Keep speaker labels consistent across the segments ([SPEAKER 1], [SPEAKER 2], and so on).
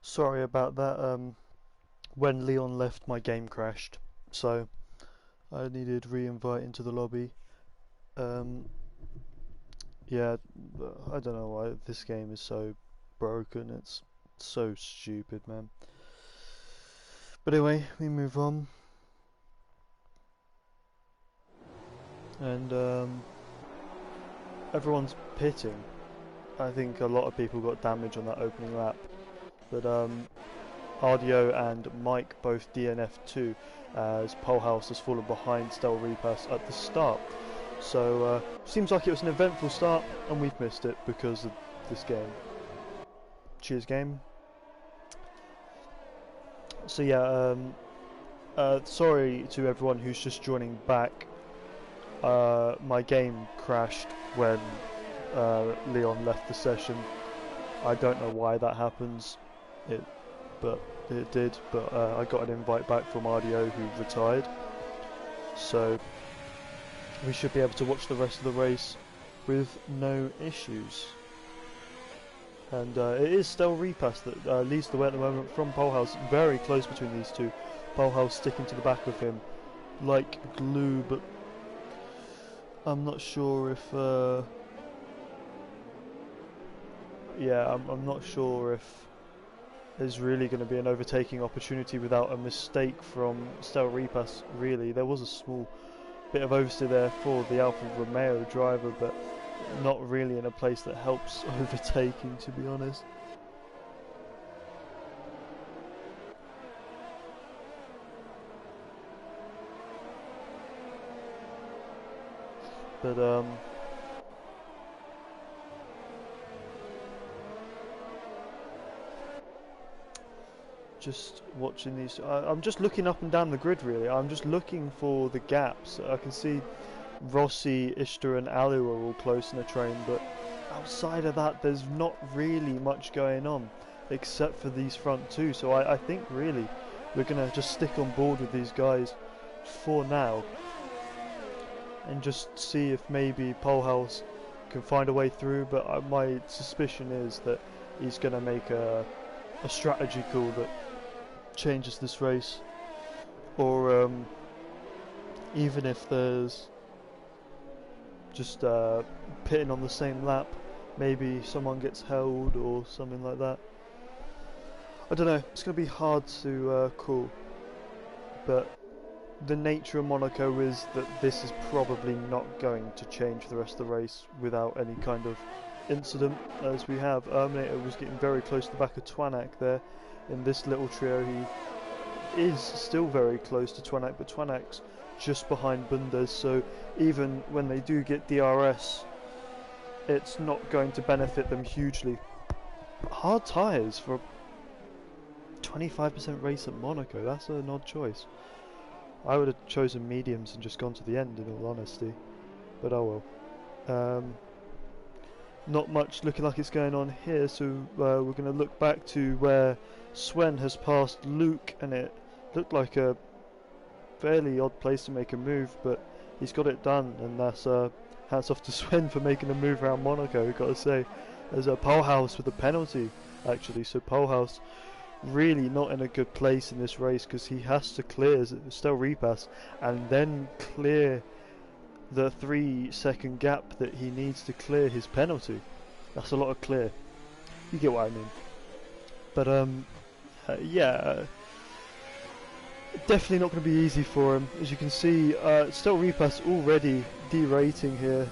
[SPEAKER 1] Sorry about that. When Leon left, my game crashed, so I needed re-invite into the lobby. Um, yeah, I don't know why this game is so broken. It's so stupid, man. But anyway, we move on, and everyone's pitting. I think a lot of people got damage on that opening lap, but Ardio and Mike both DNF2 as Polehouse has fallen behind Stel Repass at the start. So seems like it was an eventful start and we've missed it because of this game. Cheers game. So yeah, sorry to everyone who's just joining back. My game crashed when Leon left the session. I don't know why that happens. But it did. But I got an invite back from RDO who retired, so we should be able to watch the rest of the race with no issues. And it is Stel Repass that leads the way at the moment from Polehouse. Very close between these two. Polehouse sticking to the back of him like glue, but I'm not sure if. Yeah, I'm not sure if there's really going to be an overtaking opportunity without a mistake from Stel Repass. Really, there was a small bit of oversteer there for the Alfa Romeo driver, but not really in a place that helps overtaking, to be honest. But just watching these, I'm just looking up and down the grid really. I'm just looking for the gaps. I can see Rossi, Ishtar and Alu are all close in the train, but outside of that there's not really much going on except for these front two. So I think really we're going to just stick on board with these guys for now and just see if maybe Polehouse can find a way through, but my suspicion is that he's going to make a strategy call that changes this race, or even if there's just pitting on the same lap, maybe someone gets held or something like that. I don't know, it's going to be hard to call, but the nature of Monaco is that this is probably not going to change for the rest of the race without any kind of incident, as we have. Erminator was getting very close to the back of Twanak there in this little trio. He is still very close to Twanak, but Twanak's just behind Bundes, so even when they do get DRS, it's not going to benefit them hugely. Hard tyres for a 25% race at Monaco, that's an odd choice. I would have chosen mediums and just gone to the end, in all honesty, but oh well. Not much looking like it's going on here, so we're going to look back to where Sven has passed Luke, and it looked like a fairly odd place to make a move, but he's got it done, and that's hats off to Sven for making a move around Monaco, got to say. There's a Polehouse with a penalty, actually, so Polehouse really not in a good place in this race because he has to clear Stel Repass and then clear the 3-second gap that he needs to clear his penalty. That's a lot of clear. You get what I mean. But yeah, definitely not going to be easy for him. As you can see, Stel Repass already derating here.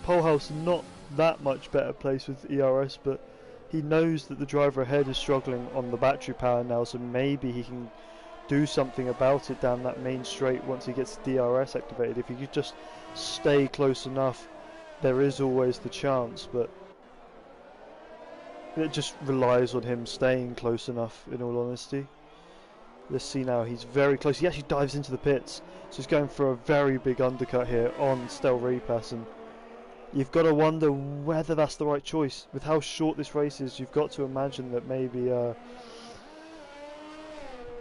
[SPEAKER 1] Polehouse not that much better place with ERS, but he knows that the driver ahead is struggling on the battery power now, so maybe he can do something about it down that main straight once he gets DRS activated. If he could just stay close enough, there is always the chance, but it just relies on him staying close enough, in all honesty. Let's see now, he's very close. He actually dives into the pits, so he's going for a very big undercut here on Stel Repass, and you've got to wonder whether that's the right choice. With how short this race is, you've got to imagine that maybe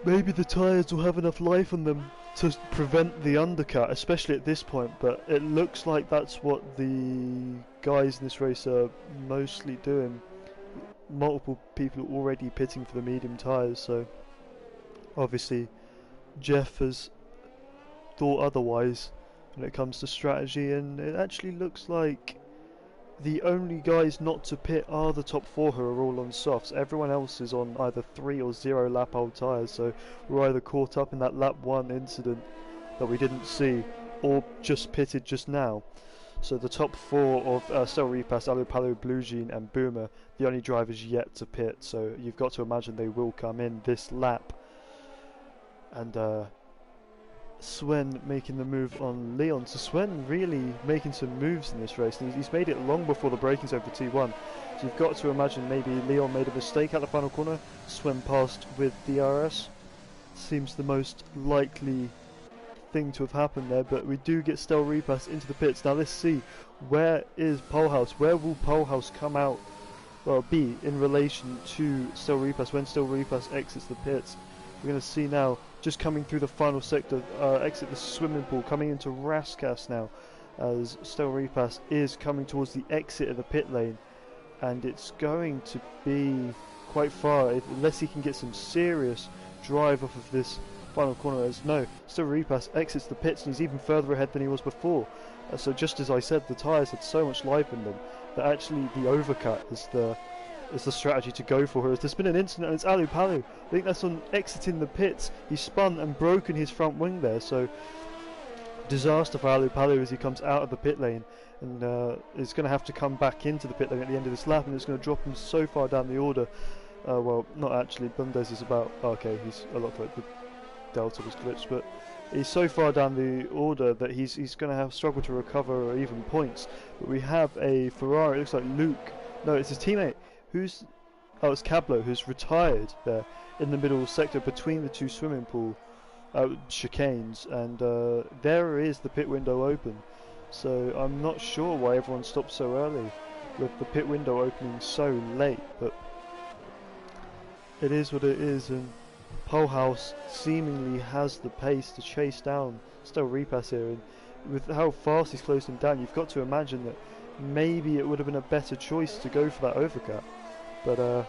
[SPEAKER 1] maybe the tyres will have enough life on them to prevent the undercut, especially at this point, but it looks like that's what the guys in this race are mostly doing. multiple people already pitting for the medium tyres, so obviously Jeff has thought otherwise when it comes to strategy, and it actually looks like the only guys not to pit are the top 4 who are all on softs. Everyone else is on either 3 or 0 lap old tyres, so we're either caught up in that lap 1 incident that we didn't see, or just pitted just now. So the top 4 of Stel Repass, Alupalo, Blue Jean and Boomer, the only drivers yet to pit, so you've got to imagine they will come in this lap. And Sven making the move on Leon. So Sven really making some moves in this race, and he's made it long before the braking zone for T1. So you've got to imagine maybe Leon made a mistake at the final corner, Sven passed with DRS. Seems the most likely thing to have happened there, but we do get Stel Repass into the pits. Now let's see, where is Polehouse? Where will Polehouse come out, well, be in relation to Stel Repass when Stel Repass exits the pits? We're going to see now, just coming through the final sector, exit the swimming pool, coming into Raskas now, as Stel Repass is coming towards the exit of the pit lane, and it's going to be quite far, unless he can get some serious drive off of this final corner. As no, Stel Repass exits the pits, and he's even further ahead than he was before. So just as I said, the tyres had so much life in them that actually the overcut is the strategy to go for. There's been an incident, and it's Alupalu. I think that's on exiting the pits. He spun and broken his front wing there, so disaster for Alupalu as he comes out of the pit lane, and is going to have to come back into the pit lane at the end of this lap, and it's going to drop him so far down the order. Well, not actually, Bundes is about, okay, he's a lot like the Delta was glitched, but he's so far down the order that he's going to have struggled to recover even points. But we have a Ferrari, it looks like Luke, no, it's his teammate, who's, oh, it's Cablo, who's retired there in the middle sector between the 2 swimming pool chicanes, and there is the pit window open. So I'm not sure why everyone stopped so early with the pit window opening so late, but it is what it is, and Polehouse seemingly has the pace to chase down Stel Repass here, and with how fast he's closed him down, you've got to imagine that maybe it would have been a better choice to go for that overcut. But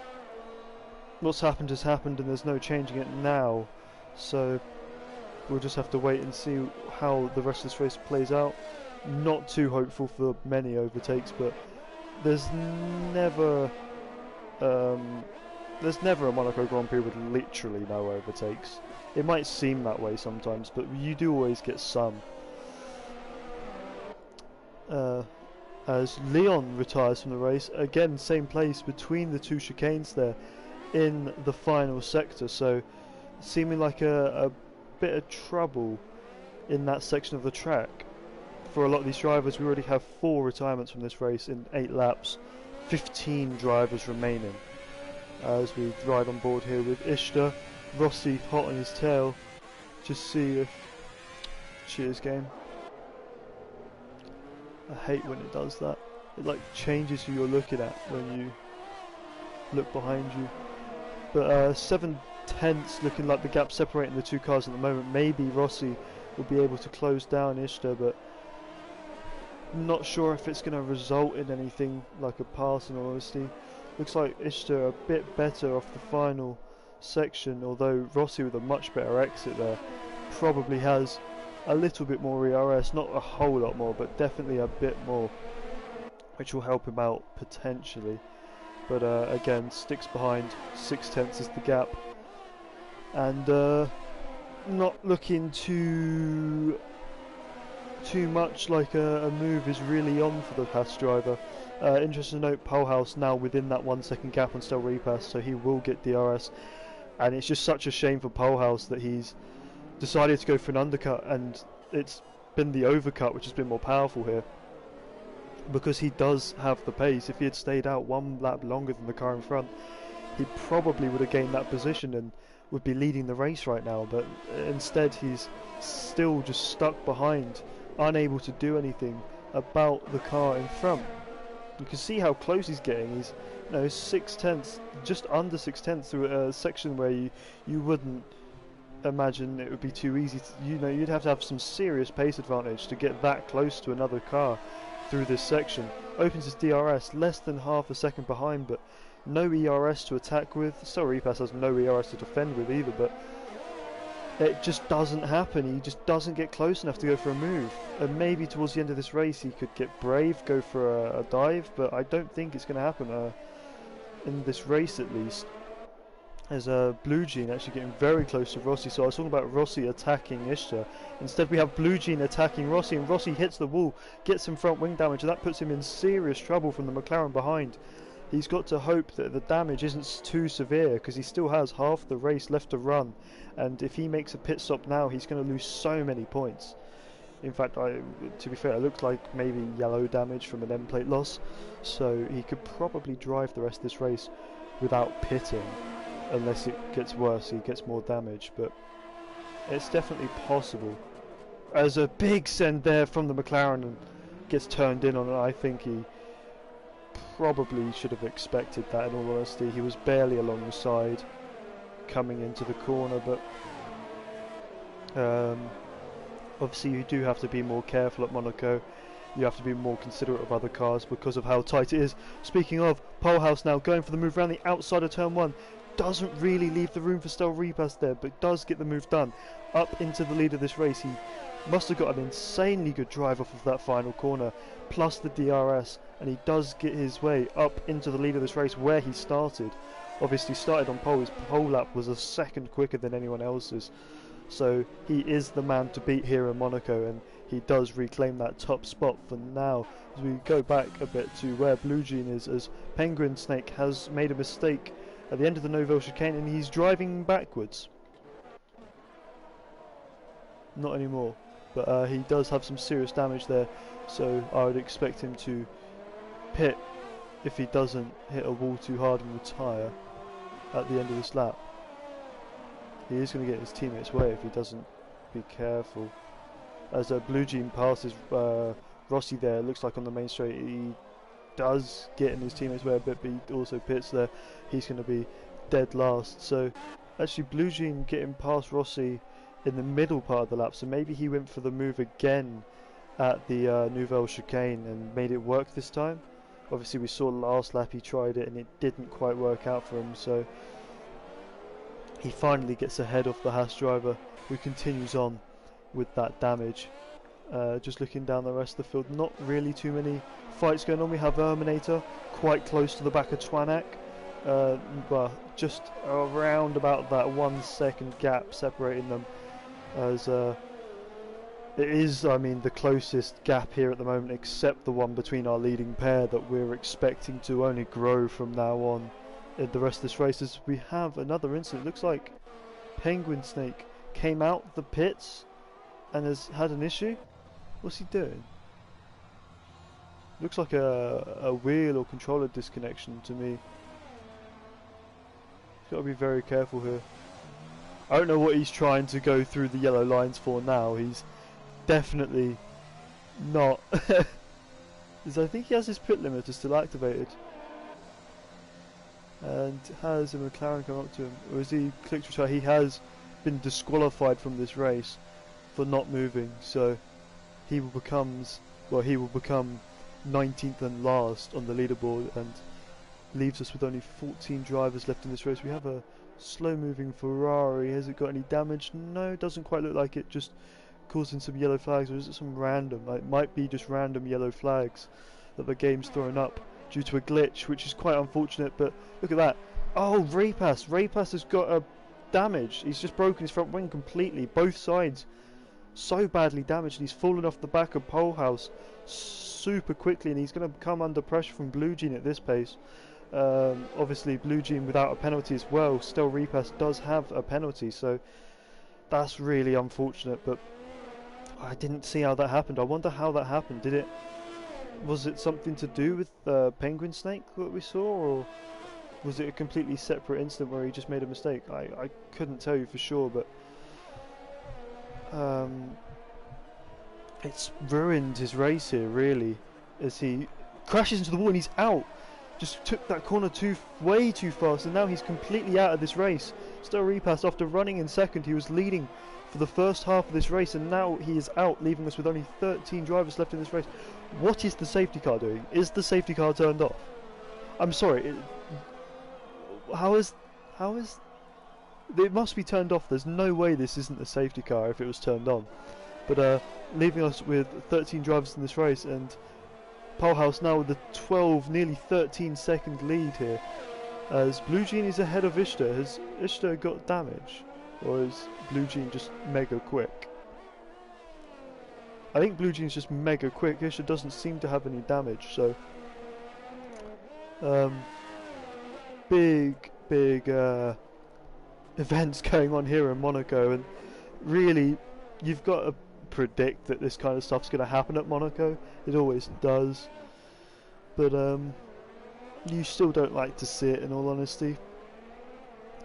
[SPEAKER 1] what's happened has happened, and there's no changing it now, so we'll just have to wait and see how the rest of this race plays out. Not too hopeful for many overtakes, but there's never a Monaco Grand Prix with literally no overtakes. It might seem that way sometimes, but you do always get some. As Leon retires from the race, again same place between the 2 chicanes there in the final sector, so seeming like a bit of trouble in that section of the track for a lot of these drivers. We already have 4 retirements from this race in 8 laps, 15 drivers remaining. As we ride on board here with Ishtar, Rossi hot on his tail, just see if, cheers game. I hate when it does that. It like changes who you're looking at when you look behind you. But 7/10 looking like the gap separating the 2 cars at the moment. Maybe Rossi will be able to close down Ishtar, but not sure if it's going to result in anything like a pass, in all honesty. Looks like Ishtar a bit better off the final section, although Rossi with a much better exit there probably has a little bit more ERS, not a whole lot more, but definitely a bit more, which will help him out potentially. But again, sticks behind, 6/10 is the gap, and not looking too much like a move is really on for the Haas driver. Interesting to note, Polehouse now within that 1 second gap on Stel Repass, so he will get DRS, and it's just such a shame for Polehouse that he's decided to go for an undercut, and it's been the overcut which has been more powerful here, because he does have the pace. If he had stayed out 1 lap longer than the car in front, he probably would have gained that position and would be leading the race right now, but instead he's still just stuck behind, unable to do anything about the car in front. You can see how close he's getting. He's, you know, 6/10, just under 6/10 through a section where you wouldn't imagine it would be too easy to, you know, you'd have to have some serious pace advantage to get that close to another car through this section. Opens his DRS less than half a second behind, but no ERS to attack with. Still Repass has no ERS to defend with either, but it just doesn't happen. He just doesn't get close enough to go for a move. And maybe towards the end of this race he could get brave, go for a dive, but I don't think it's going to happen in this race at least. There's Blue Jean actually getting very close to Rossi, so I was talking about Rossi attacking Ishtar. Instead we have Blue Jean attacking Rossi, and Rossi hits the wall, gets some front wing damage, and that puts him in serious trouble from the McLaren behind. He's got to hope that the damage isn't too severe, because he still has half the race left to run, and if he makes a pit stop now he's going to lose so many points. In fact, to be fair, it looks like maybe yellow damage from an end plate loss, so he could probably drive the rest of this race without pitting. Unless it gets worse, he gets more damage, but it's definitely possible. As a big send there from the McLaren and gets turned in on it, I think he probably should have expected that, in all honesty. He was barely along the side coming into the corner, but obviously you do have to be more careful at Monaco. You have to be more considerate of other cars because of how tight it is. Speaking of, Polehouse now going for the move around the outside of turn 1. Doesn't really leave the room for Stel Repass there, but does get the move done up into the lead of this race. He must have got an insanely good drive off of that final corner, plus the DRS, and he does get his way up into the lead of this race where he started. Obviously started on pole, his pole lap was a second quicker than anyone else's, so he is the man to beat here in Monaco, and he does reclaim that top spot for now. As we go back a bit to where Blue Jean is, as Penguin Snake has made a mistake at the end of the Nouvelle chicane, and he's driving backwards. Not anymore, but he does have some serious damage there, so I would expect him to pit if he doesn't hit a wall too hard and retire at the end of this lap. He is going to get his teammates way if he doesn't be careful. As Blue Jean passes Rossi there, looks like on the main straight, he does get in his teammates way a bit, but he also pits there. He's going to be dead last. So actually Blue Jean getting past Rossi in the middle part of the lap, so maybe he went for the move again at the Nouvelle chicane and made it work this time. Obviously we saw last lap he tried it and it didn't quite work out for him, so he finally gets ahead of the Haas driver, who continues on with that damage. Just looking down the rest of the field, not really too many fights going on. We have Erminator quite close to the back of Twanak, but just around about that 1 second gap separating them, as it is, I mean, the closest gap here at the moment, except the one between our leading pair that we're expecting to only grow from now on in the rest of this race. As we have another incident, looks like Penguin Snake came out the pits and has had an issue. What's he doing? Looks like a wheel or controller disconnection to me. He's got to be very careful here. I don't know what he's trying to go through the yellow lines for now. He's definitely not. I think he has his pit limiter still activated. And has a McLaren come up to him? Or is he clicked retire? He has been disqualified from this race for not moving, so he will become 19th and last on the leaderboard and leaves us with only 14 drivers left in this race. We have a slow moving Ferrari. Has it got any damage? No, doesn't quite look like it, just causing some yellow flags. Or is it some random? It might be just random yellow flags that the game's throwing up due to a glitch, which is quite unfortunate. But look at that. Oh, Repass has got a damage. He's just broken his front wing completely, both sides so badly damaged, and he's fallen off the back of Polehouse super quickly, and he's going to come under pressure from Blue Jean at this pace. Obviously Blue Jean without a penalty as well. Still Repass does have a penalty, so that's really unfortunate, but I didn't see how that happened. I wonder how that happened. Was it something to do with Penguin Snake that we saw, or was it a completely separate incident where he just made a mistake? I couldn't tell you for sure, but it's ruined his race here really, as he crashes into the wall and he's out. Just took that corner way too fast, and now he's completely out of this race. Still Repass, after running in second, he was leading for the first half of this race, and now he is out, leaving us with only 13 drivers left in this race. What is the safety car doing? Is the safety car turned off? I'm sorry, how is it must be turned off. There's no way this isn't a safety car if it was turned on. But leaving us with 13 drivers in this race, and Polehouse now with a 12, nearly 13-second lead here. As Blue Jean is ahead of Ishtar. Has Ishtar got damage? Or is Blue Jean just mega quick? I think Blue Jean's just mega quick. Ishtar doesn't seem to have any damage, so... big events going on here in Monaco, and really you've got to predict that this kind of stuff's going to happen at Monaco. It always does, but you still don't like to see it, in all honesty.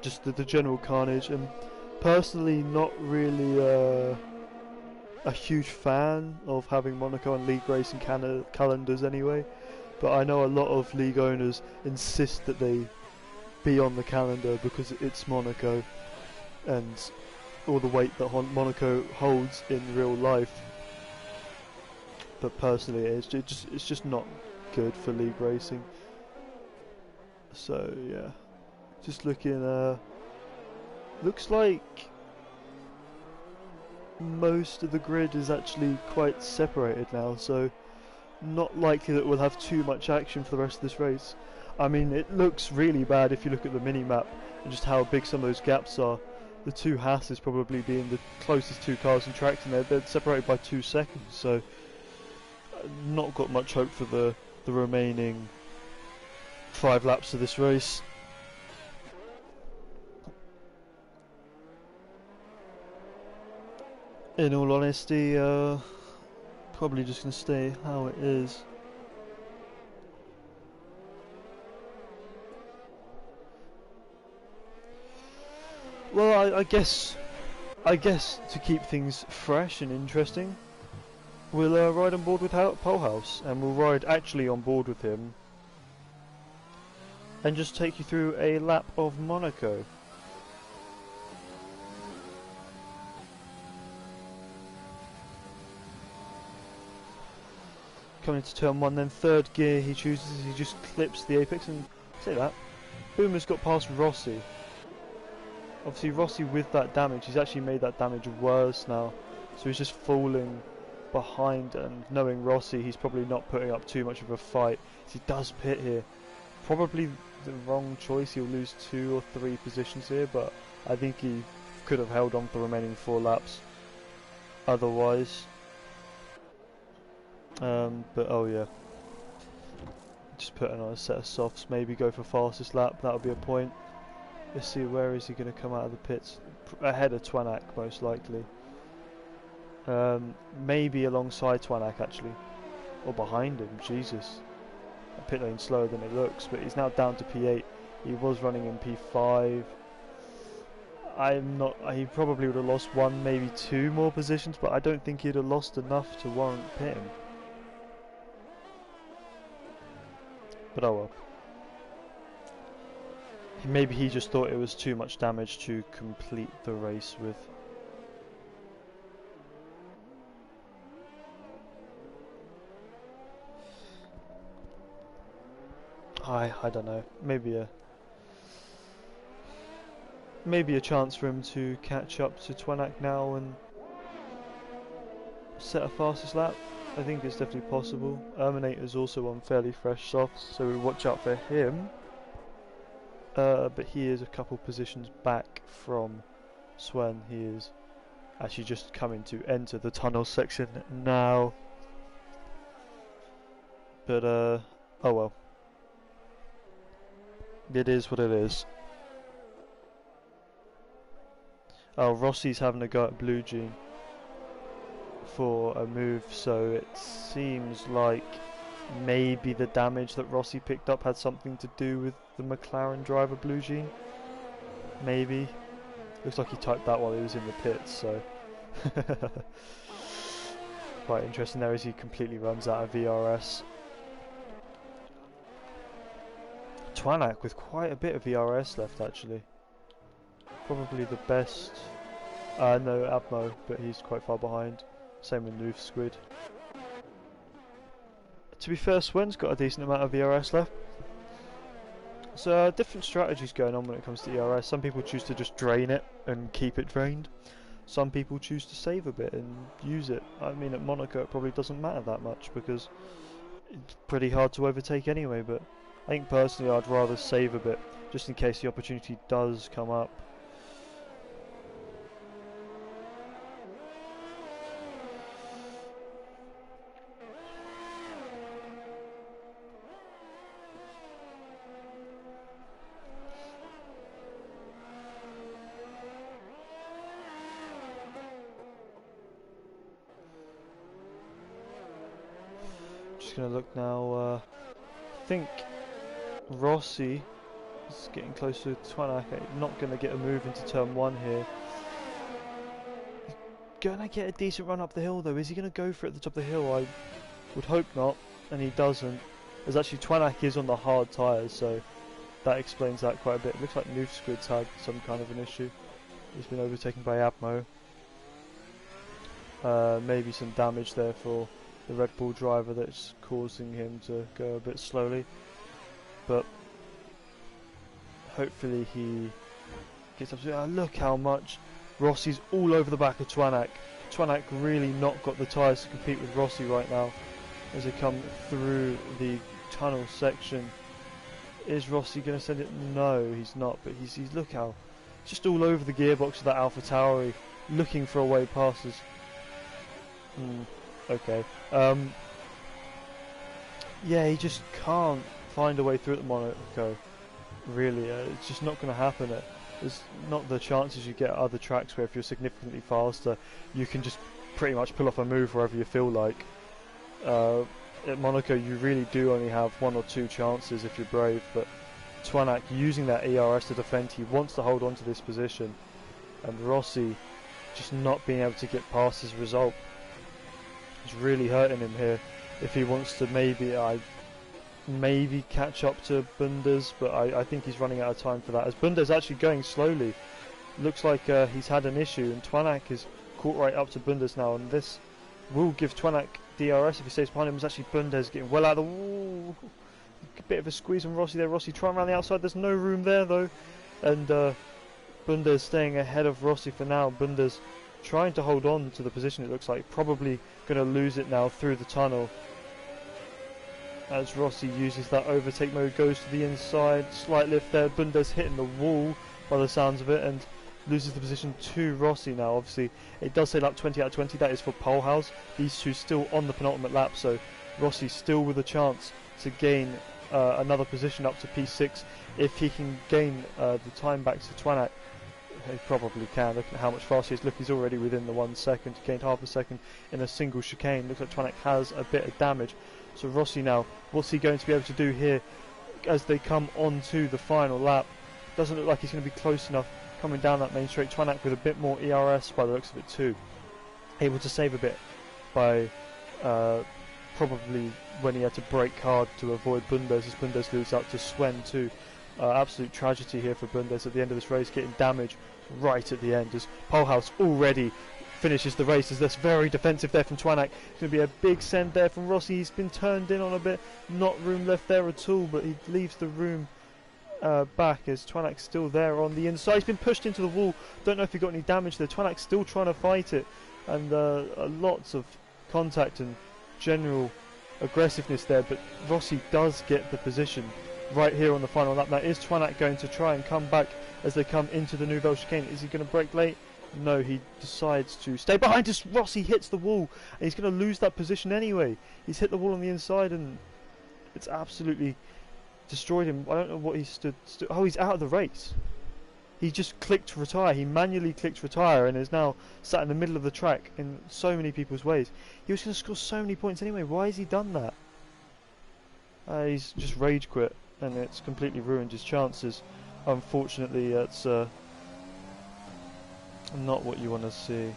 [SPEAKER 1] Just the general carnage, and personally not really a huge fan of having Monaco on league racing calendars anyway, but I know a lot of league owners insist that they be on the calendar because it's Monaco and all the weight that Monaco holds in real life. But personally, it's just not good for league racing. So yeah, just looking. Looks like most of the grid is actually quite separated now, so not likely that we'll have too much action for the rest of this race. I mean, it looks really bad if you look at the mini-map and just how big some of those gaps are. The two Hasses probably being the closest two cars in tracks, and they're separated by 2 seconds, so not got much hope for the remaining 5 laps of this race. In all honesty, probably just going to stay how it is. Well, I guess to keep things fresh and interesting, we'll ride on board with Polehouse, and we'll ride actually on board with him, and just take you through a lap of Monaco. Coming into turn 1, then third gear he chooses, he just clips the apex, and say that, Boomer's got past Rossi. Obviously Rossi with that damage, he's actually made that damage worse now, so he's just falling behind, and knowing Rossi, he's probably not putting up too much of a fight. So he does pit here, probably the wrong choice. He'll lose 2 or 3 positions here, but I think he could have held on for the remaining 4 laps otherwise. But oh yeah, just putting on a set of softs, maybe go for fastest lap, that'll be a point. Let's see, where is he going to come out of the pits? Ahead of Twanak, most likely. Maybe alongside Twanak, actually. Or behind him, Jesus. A pit lane slower than it looks, but he's now down to P8. He was running in P5. He probably would have lost 1, maybe 2 more positions, but I don't think he'd have lost enough to warrant pitting. But oh well. Maybe he just thought it was too much damage to complete the race with. I don't know. Maybe a chance for him to catch up to Twanak now and set a fastest lap. I think it's definitely possible. Erminator's also on fairly fresh softs, so we watch out for him. But he is a couple positions back from Swen. He is actually just coming to enter the tunnel section now. But oh well. It is what it is. Oh, Rossi's having a go at Blue Jean for a move, so it seems like maybe the damage that Rossi picked up had something to do with the McLaren driver Blue Jean. Maybe. Looks like he typed that while he was in the pits, so quite interesting there as he completely runs out of VRS. Twanak with quite a bit of VRS left actually. Probably the best. No, Abmo, but he's quite far behind. Same with Noof Squid. To be fair, Swen's got a decent amount of VRS left. So different strategies going on when it comes to ERS. Some people choose to just drain it and keep it drained. Some people choose to save a bit and use it. I mean, at Monaco it probably doesn't matter that much because it's pretty hard to overtake anyway, but I think personally I'd rather save a bit just in case the opportunity does come up. Just gonna look now. I think Rossi is getting close to Twanak. Not gonna get a move into turn 1 here. Gonna get a decent run up the hill though. Is he gonna go for it at the top of the hill? I would hope not, and he doesn't. As actually Twanak is on the hard tyres, so that explains that quite a bit. It looks like Noof Squid's had some kind of an issue. He's been overtaken by Abmo. Maybe some damage there for the Red Bull driver that's causing him to go a bit slowly, but hopefully he gets up to look how much Rossi's all over the back of Twanak. Twanak really not got the tyres to compete with Rossi right now as they come through the tunnel section. Is Rossi going to send it? No, he's not, but he's look how just all over the gearbox of that Alpha Tauri looking for a way past us. Okay. Yeah, he just can't find a way through at the Monaco. Really, it's just not going to happen. There's not the chances you get at other tracks where if you're significantly faster, you can just pretty much pull off a move wherever you feel like. At Monaco, you really do only have 1 or 2 chances if you're brave, but Twanak using that ERS to defend, he wants to hold on to this position, and Rossi just not being able to get past his result. It's really hurting him here. If he wants to maybe catch up to Bundes, but I think he's running out of time for that. As Bundes actually going slowly, looks like he's had an issue, and Twanak is caught right up to Bundes now, and this will give Twanak DRS if he stays behind him. It's actually Bundes getting well out of the wall. A bit of a squeeze on Rossi there. Rossi trying around the outside. There's no room there though, and Bundes staying ahead of Rossi for now. Bundes trying to hold on to the position, it looks like. Probably going to lose it now through the tunnel. As Rossi uses that overtake mode, goes to the inside, slight lift there. Bundes hitting the wall by the sounds of it and loses the position to Rossi now. Obviously, it does say lap 20 out of 20. That is for pole house. These two still on the penultimate lap, so Rossi still with a chance to gain another position up to P6 if he can gain the time back to Twanak. He probably can. Look at how much faster he is. Look, he's already within the 1 second. He gained half a second in a single chicane. Looks like Twanak has a bit of damage. So Rossi now, what's he going to be able to do here as they come onto the final lap? Doesn't look like he's going to be close enough coming down that main straight. Twanak with a bit more ERS by the looks of it too. Able to save a bit by probably when he had to brake hard to avoid Bundes as Bundes loses out to Swen too. Absolute tragedy here for Bundes at the end of this race, getting damage right at the end as Polehouse already finishes the race. As that's very defensive there from Twanak. It's going to be a big send there from Rossi. He's been turned in on a bit, not room left there at all, but he leaves the room back as Twanak's still there on the inside. He's been pushed into the wall. Don't know if he got any damage there. Twanak's still trying to fight it, and lots of contact and general aggressiveness there, but Rossi does get the position right here on the final lap. Now, is Twanak going to try and come back as they come into the Nouvelle chicane? Is he going to brake late? No, he decides to stay behind as Rossi hits the wall, and he's going to lose that position anyway. He's hit the wall on the inside, and it's absolutely destroyed him. I don't know what he stood. Oh, he's out of the race. He just clicked retire. He manually clicked retire and is now sat in the middle of the track in so many people's ways. He was going to score so many points anyway. Why has he done that? He's just rage quit, and it's completely ruined his chances. Unfortunately, it's not what you want to see,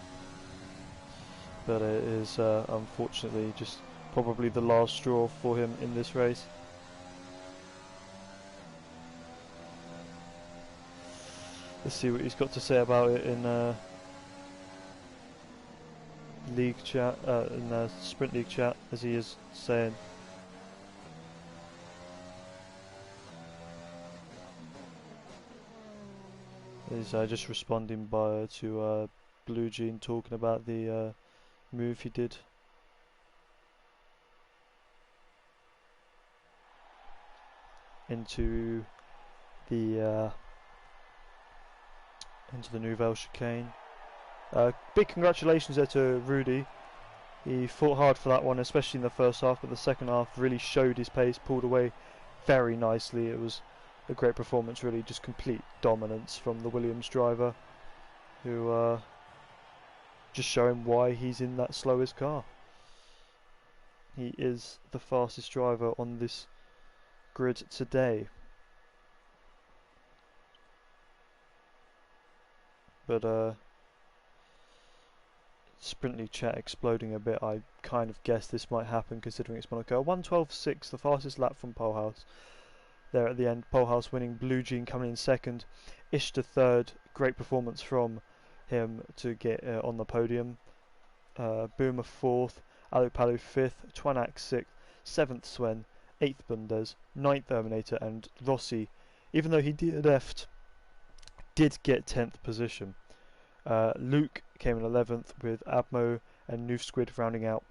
[SPEAKER 1] but it is unfortunately just probably the last straw for him in this race. Let's see what he's got to say about it in league chat, in sprint league chat, as he is saying. He's just responding to Blue Jean talking about the move he did. Into the Nouvelle chicane. Big congratulations there to Rudy. He fought hard for that one, especially in the first half, but the second half really showed his pace, pulled away very nicely. It was a great performance, really, just complete dominance from the Williams driver, who just showing why he's in that slowest car. He is the fastest driver on this grid today. But Sprintly chat exploding a bit. I kind of guessed this might happen considering it's Monaco. 1:12.6, the fastest lap from Polehouse. There at the end, Polehouse winning, Blue Jean coming in second, Ishtar third. Great performance from him to get on the podium. Boomer fourth, Alupalu fifth, Twanak sixth, seventh Swen, eighth Bundes, ninth Terminator, and Rossi, even though he DNF'd, did get 10th position. Luke came in 11th with Abmo and Noof Squid rounding out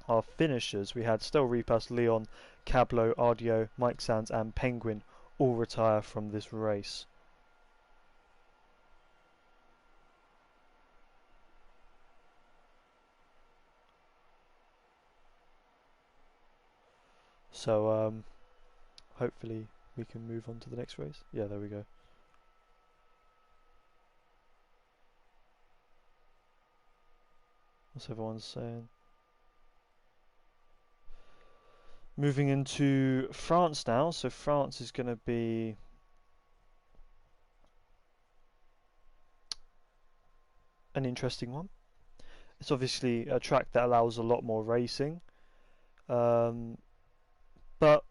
[SPEAKER 1] our finishers. We had Stel Repas, Leon, Cablo, Ardio, Mike Sands and Penguin all retire from this race. So hopefully we can move on to the next race. Yeah, there we go. What's everyone saying? Moving into France now. So France is going to be an interesting one. It's obviously a track that allows a lot more racing, but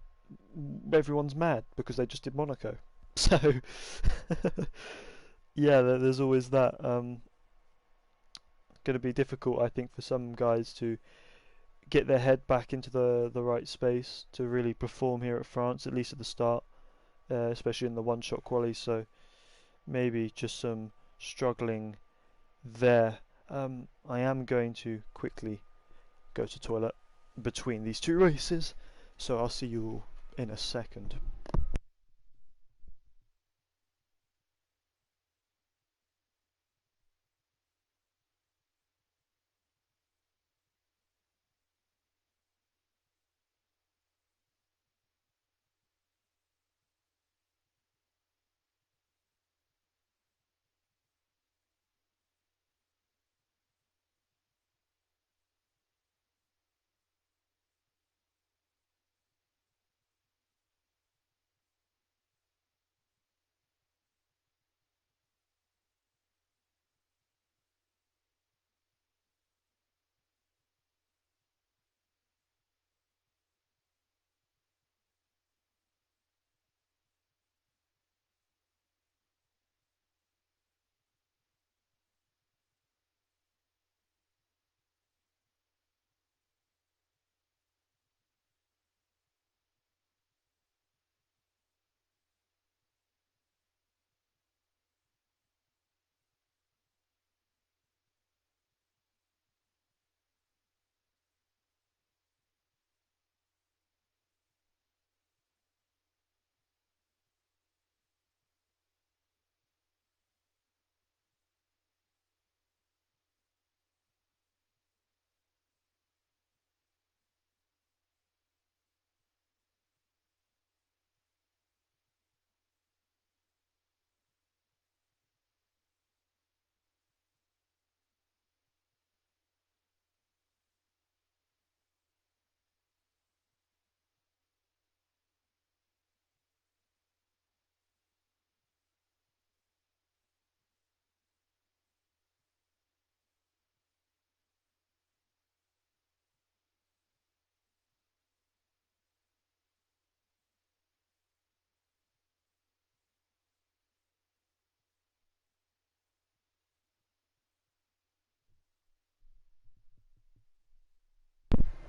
[SPEAKER 1] everyone's mad because they just did Monaco. So yeah, there's always that. Going to be difficult, I think, for some guys to get their head back into the right space to really perform here at France, at least at the start, especially in the one-shot quali. So maybe just some struggling there. I am going to quickly go to toilet between these two races, so I'll see you all in a second.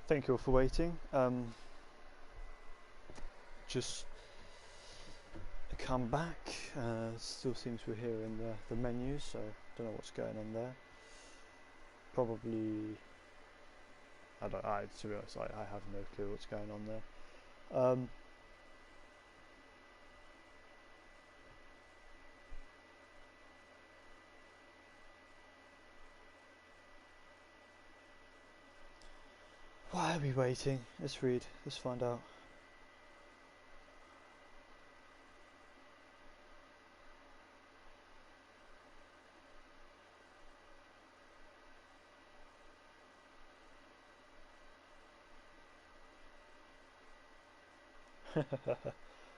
[SPEAKER 1] Thank you all for waiting. Just come back. Still seems we're here in the menus, so don't know what's going on there. Probably, to be honest, I have no clue what's going on there. Why are we waiting? Let's read. Let's find out.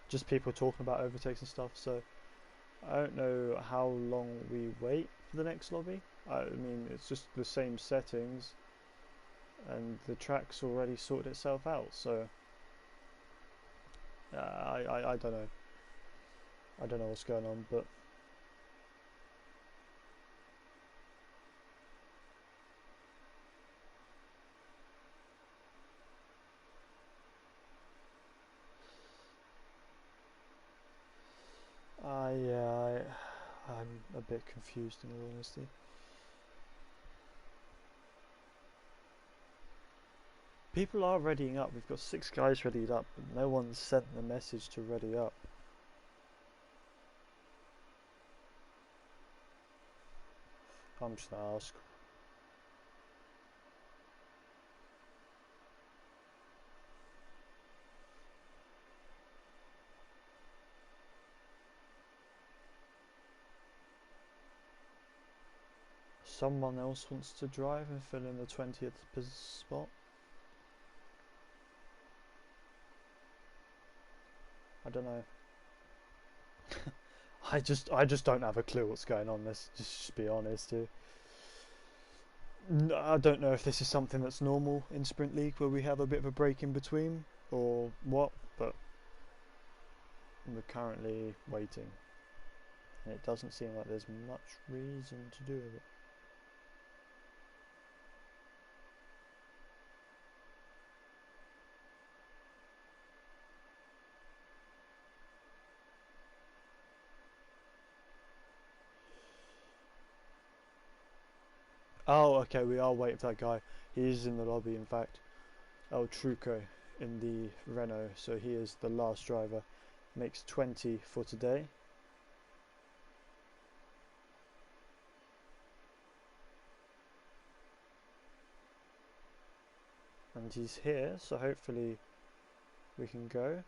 [SPEAKER 1] Just people talking about overtakes and stuff, so I don't know how long we wait for the next lobby. I mean, it's just the same settings and the track's already sorted itself out, so I don't know. I don't know what's going on, but I'm a bit confused in all honesty. People are readying up. We've got 6 guys readied up, but no one's sent the message to ready up. I'm just gonna ask. Someone else wants to drive and fill in the 20th spot. I don't know. I just don't have a clue what's going on. Let's just be honest here. I don't know if this is something that's normal in Sprint League where we have a bit of a break in between or what, but we're currently waiting. And it doesn't seem like there's much reason to do it. Oh, okay, we are waiting for that guy. He is in the lobby, in fact. El Truco in the Renault, so he is the last driver. Makes 20 for today. And he's here, so hopefully we can go.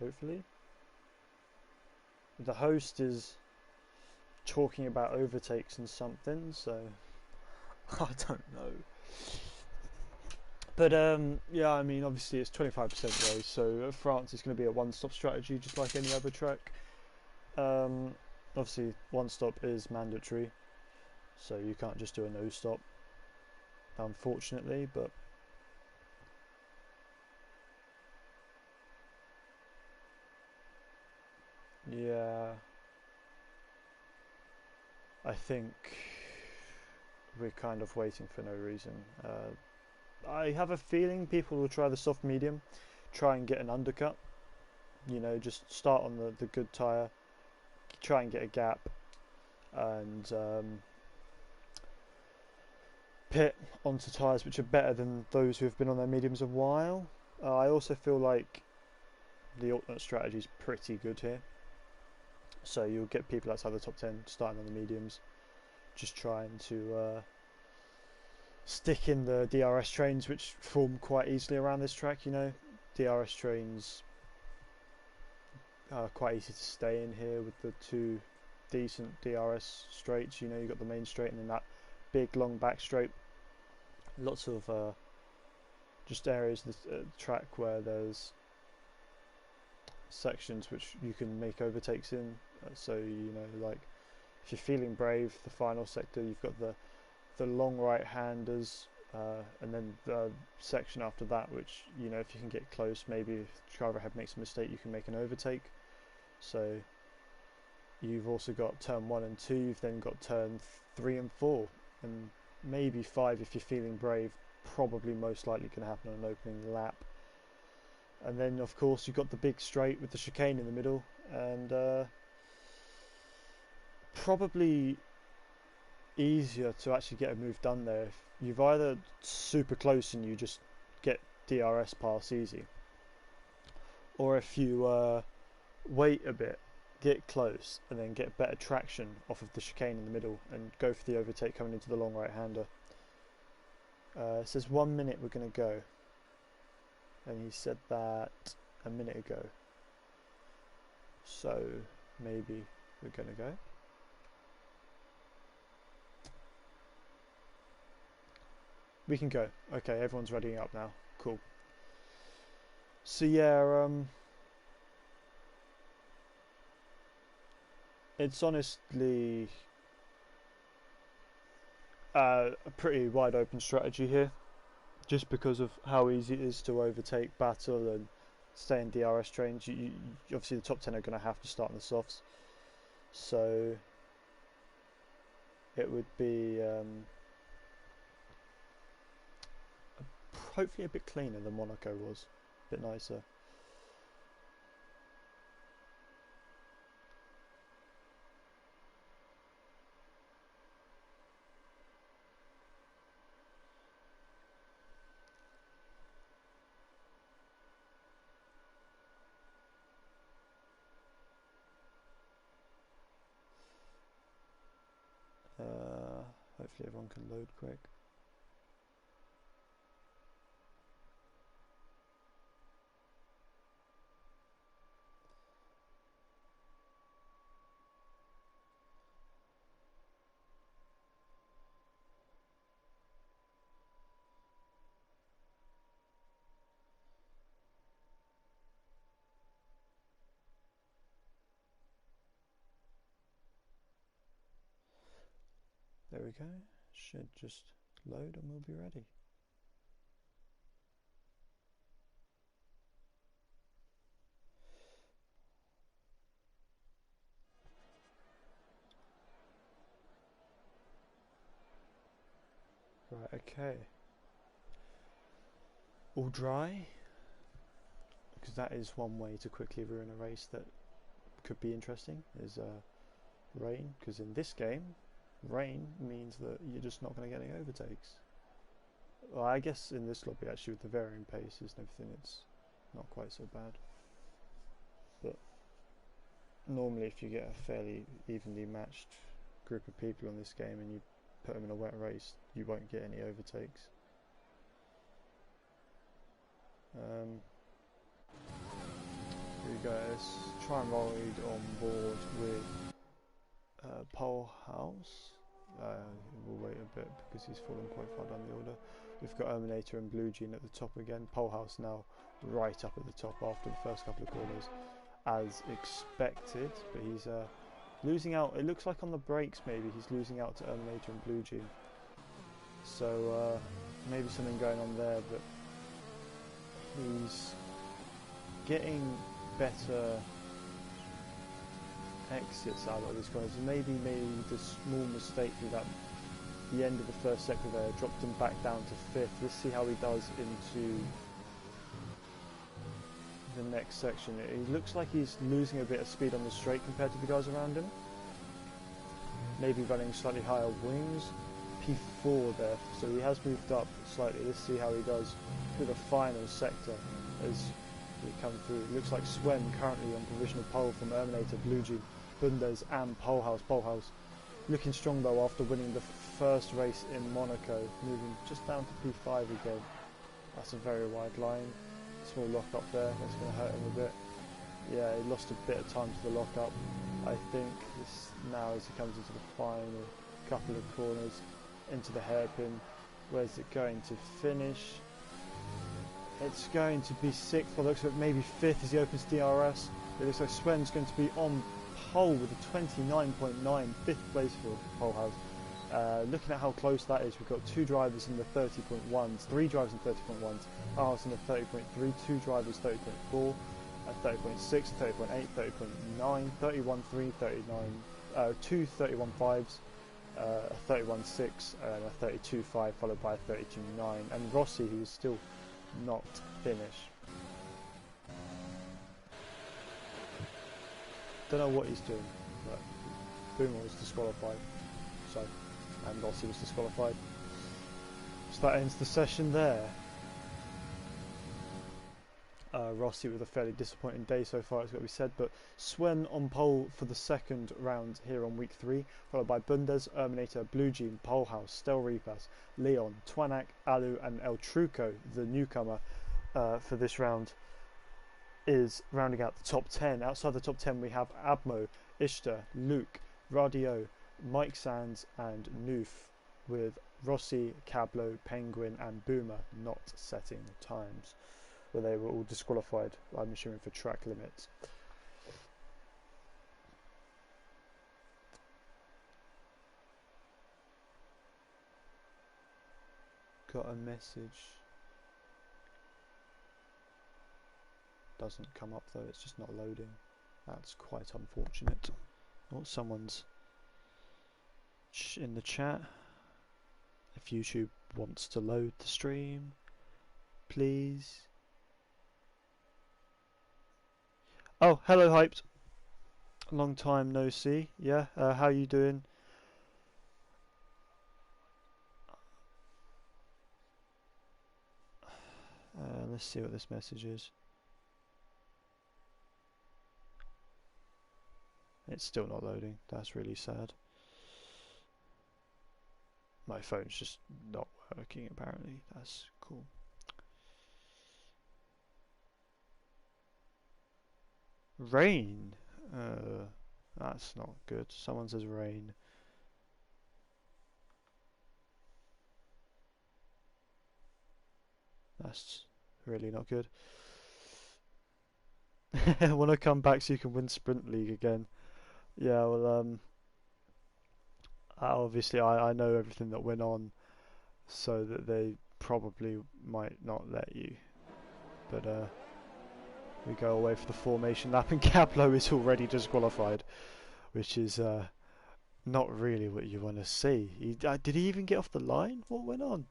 [SPEAKER 1] Hopefully. The host is talking about overtakes and something, so I don't know. But yeah, I mean, obviously it's 25% race, so France is going to be a one-stop strategy, just like any other track. Obviously, one-stop is mandatory, so you can't just do a no-stop, unfortunately. But yeah, I think we're kind of waiting for no reason. I have a feeling people will try the soft medium, try and get an undercut. You know, just start on the good tyre, try and get a gap, and pit onto tyres which are better than those who have been on their mediums a while. I also feel like the alternate strategy is pretty good here. So you'll get people outside the top 10 starting on the mediums, just trying to stick in the DRS trains, which form quite easily around this track. You know, DRS trains are quite easy to stay in here with the 2 decent DRS straights. You know, you've got the main straight and then that big long back straight. Lots of just areas of the track where there's sections which you can make overtakes in. So, you know, like if you're feeling brave, the final sector, you've got the long right-handers, and then the section after that, which, you know, if you can get close, maybe if the driver ahead makes a mistake, you can make an overtake. So you've also got turn 1 and 2, you've then got turn 3 and 4, and maybe 5 if you're feeling brave. Probably most likely going to happen on an opening lap. And then of course you've got the big straight with the chicane in the middle, and probably easier to actually get a move done there if you've either super close and you just get DRS pass easy, or if you wait a bit, get close, and then get better traction off of the chicane in the middle and go for the overtake coming into the long right-hander. It says 1 minute we're going to go, and he said that a minute ago, so maybe we're going to go. We can go. Okay, everyone's readying up now. Cool. So yeah, it's honestly a pretty wide open strategy here, just because of how easy it is to overtake, battle, and stay in DRS trains. You obviously the top 10 are going to have to start in the softs, so it would be hopefully a bit cleaner than Monaco was, a bit nicer. Hopefully everyone can load quick. There we go. Should just load and we'll be ready. Right, okay. All dry, because that is one way to quickly ruin a race that could be interesting, is rain, because in this game, rain means that you're just not going to get any overtakes. Well, I guess in this lobby actually with the varying paces and everything it's not quite so bad. But normally if you get a fairly evenly matched group of people on this game and you put them in a wet race, you won't get any overtakes. Here we go, let's try and ride on board with Pole House. We'll wait a bit because he's fallen quite far down the order. We've got Terminator and Blue Jean at the top again. Pole House now right up at the top after the first couple of corners, as expected. But he's losing out. It looks like on the brakes maybe he's losing out to Terminator and Blue Jean. So maybe something going on there. But he's getting better exits out of this guys. Maybe made a small mistake with that. The end of the first sector there dropped him back down to 5th. Let's see how he does into the next section. It looks like he's losing a bit of speed on the straight compared to the guys around him. Maybe running slightly higher wings. P4 there, so he has moved up slightly. Let's see how he does through the final sector as we come through. It looks like Swen currently on provisional pole from Terminator, Blue Jean, Bundes and Pole House. Pole House looking strong though after winning the first race in Monaco, moving just down to P5 again. That's a very wide line. Small lock up there, that's going to hurt him a bit. Yeah, he lost a bit of time to the lock up. I think this now as he comes into the final couple of corners, into the hairpin. Where's it going to finish? It's going to be 6th, by the looks of it, maybe 5th as he opens DRS. It looks like Swen's going to be on pole with a 29.9, 5th place for Pole House. Looking at how close that is, we've got 2 drivers in the 30.1s, 3 drivers in 30.1s, House in the 30.3, 2 drivers 30.4, 30.6, 30.8, 30.9, 31.3, 39, 2 31.5s, a 31.6 and a 32.5 followed by a 32.9, and Rossi, who is still not finished. Don't know what he's doing, but Boomer was disqualified, so, and Rossi was disqualified. So that ends the session there. Rossi with a fairly disappointing day so far, it's got to be said, but Swen on pole for the second round here on week 3, followed by Bundes, Erminator, Blue Jean, Polehouse, Stel Repas, Leon, Twanak, Alu and El Truco, the newcomer for this round, is rounding out the top 10. Outside the top 10 we have Abmo, Ishtar, Luke, Radio, Mike Sands and Noof, with Rossi, Cablo, Penguin and Boomer not setting times, where they were all disqualified, I'm assuming, for track limits. Got a message. Doesn't come up though, it's just not loading. That's quite unfortunate. Oh, someone's in the chat. If YouTube wants to load the stream, please. Oh, hello Hyped. Long time no see. Yeah, how you doing? Let's see what this message is. It's still not loading. That's really sad. My phone's just not working apparently. That's cool. Rain? That's not good. Someone says rain. That's really not good. Want to come back so you can win Sprint League again? Yeah, well, obviously I know everything that went on, so that they probably might not let you. But we go away for the formation lap, and Cablo is already disqualified, which is not really what you want to see. Did he even get off the line? What went on?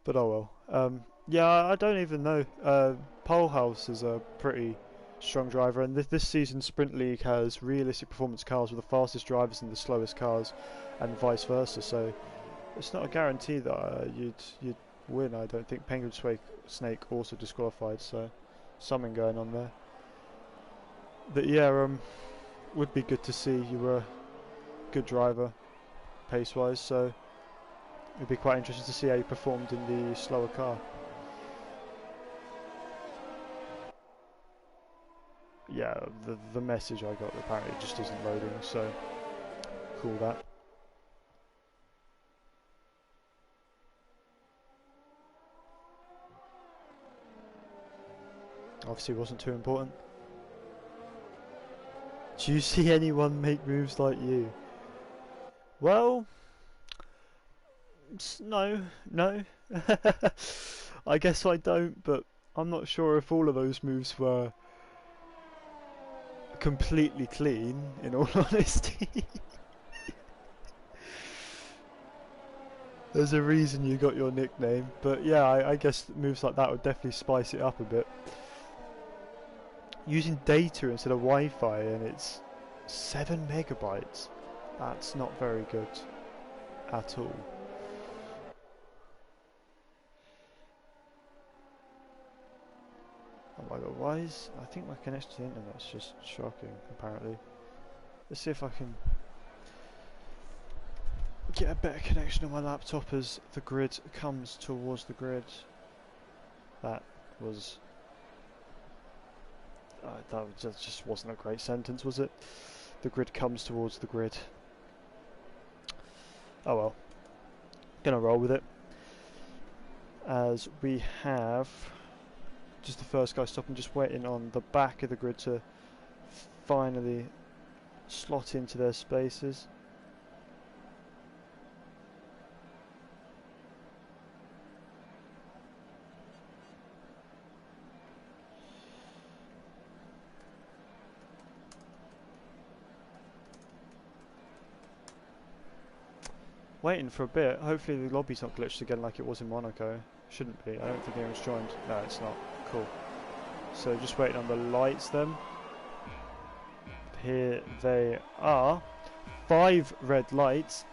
[SPEAKER 1] But oh well. Yeah, I don't even know. Polehouse is a pretty strong driver, and this season Sprint League has realistic performance cars with the fastest drivers and the slowest cars, and vice versa. So it's not a guarantee that you'd win. I don't think. Penguin Snake also disqualified, so something going on there. But yeah, would be good to see. You were a good driver, pace-wise, so it'd be quite interesting to see how you performed in the slower car. Yeah, the message I got apparently just isn't loading, so cool that. Obviously wasn't too important. Do you see anyone make moves like you? Well, no. I guess I don't, but I'm not sure if all of those moves were completely clean, in all honesty. There's a reason you got your nickname, but yeah, I guess moves like that would definitely spice it up a bit. Using data instead of Wi-Fi, and it's 7 megabytes. That's not very good at all. Oh my god, why is... I think my connection to the internet's just shocking, apparently. Let's see if I can get a better connection on my laptop as the grid comes towards the grid. That was... that just wasn't a great sentence, was it? The grid comes towards the grid. Oh well. Gonna roll with it. As we have just the first guy stopping, just waiting on the back of the grid to finally slot into their spaces. Waiting for a bit. Hopefully the lobby's not glitched again like it was in Monaco. Shouldn't be. I don't think anyone's joined. No, it's not. Cool. So just waiting on the lights then. here they are. 5 red lights.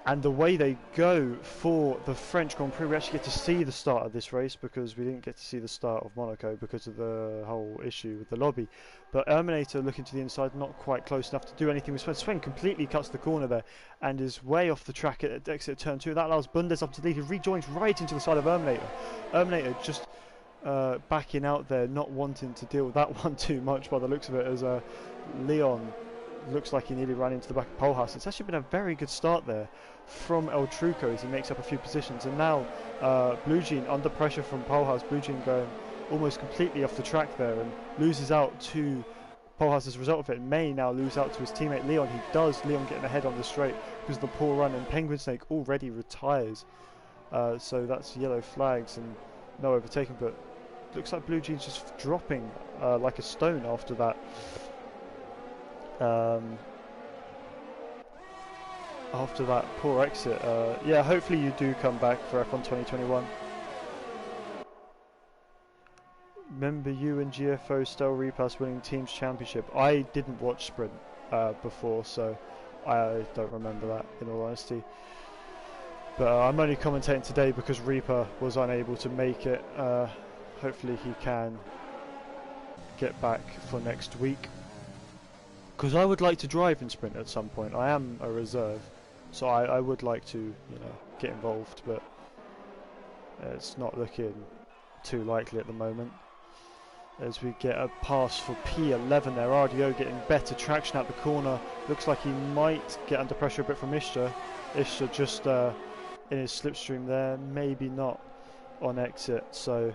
[SPEAKER 1] And away they go for the French Grand Prix. We actually get to see the start of this race because we didn't get to see the start of Monaco because of the whole issue with the lobby. But Terminator looking to the inside, not quite close enough to do anything with Sven. Sven completely cuts the corner there and is way off the track at exit turn 2. That allows Bundes up to lead. He rejoins right into the side of Terminator. Terminator just backing out there, not wanting to deal with that one too much by the looks of it, as Leon looks like he nearly ran into the back of Polehouse. It's actually been a very good start there from El Truco as he makes up a few positions, and now Blue Jean under pressure from Polehouse. Blue Jean going almost completely off the track there and loses out to Polehouse as a result of it. May now lose out to his teammate Leon. He does. Leon getting ahead on the straight because of the poor run, and Penguin Snake already retires, so that's yellow flags and no overtaking. But looks like Blue Jean's just dropping like a stone after that. After that poor exit. Yeah, hopefully you do come back for F1 2021. Remember you and GFO Stel Repass winning Teams Championship? I didn't watch Sprint before, so I don't remember that, in all honesty. But I'm only commentating today because Reaper was unable to make it. Hopefully he can get back for next week, because I would like to drive in Sprint at some point. I am a reserve, so I would like to, you know, get involved, but it's not looking too likely at the moment. As we get a pass for P11 there, RDO getting better traction out the corner. Looks like he might get under pressure a bit from Ishtar. Ishtar just in his slipstream there, maybe not on exit. So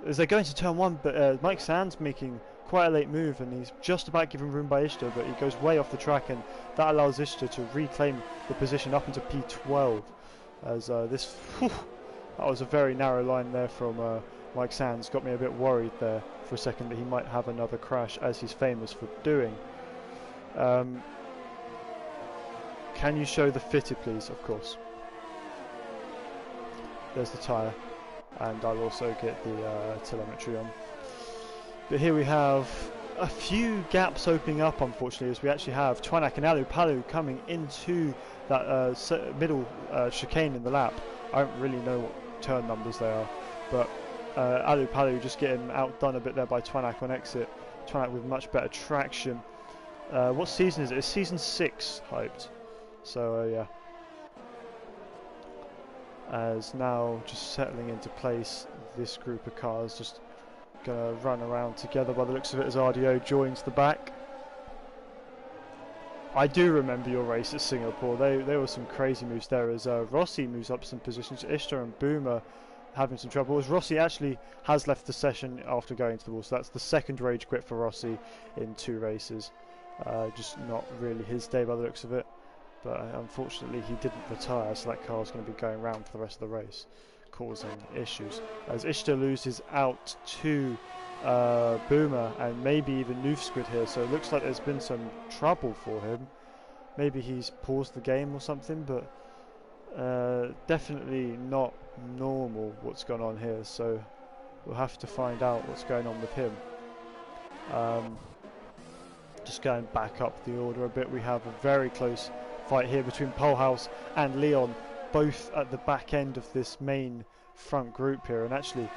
[SPEAKER 1] as they go into turn 1, but Mike Sands making quite a late move, and he's just about given room by Ishtar, but he goes way off the track, and that allows Ishtar to reclaim the position up into P12. As this, whew, that was a very narrow line there from Mike Sands. Got me a bit worried there for a second that he might have another crash, as he's famous for doing. Can you show the fitted, please? Of course. There's the tyre, and I'll also get the telemetry on. But here we have a few gaps opening up, unfortunately, as we actually have Twanak and Alu Palu coming into that middle chicane in the lap. I don't really know what turn numbers they are, but Alu Palu just getting outdone a bit there by Twanak on exit. Twanak with much better traction. What season is it? It's season 6 hyped. So yeah. As now just settling into place, this group of cars just gonna run around together by the looks of it as RDO joins the back. I do remember your race at Singapore. There were some crazy moves there as Rossi moves up some positions. Ishtar and Boomer having some trouble, as Rossi actually has left the session after going to the wall, so that's the second rage quit for Rossi in 2 races. Just not really his day by the looks of it, but unfortunately he didn't retire, so that car's going to be going around for the rest of the race, causing issues. As Ishtar loses out to Boomer and maybe even Noof Squid here, so it looks like there's been some trouble for him. Maybe he's paused the game or something, but definitely not normal what's gone on here, so we'll have to find out what's going on with him. Just going back up the order a bit, we have a very close fight here between Polehouse and Leon, both at the back end of this main front group here, and actually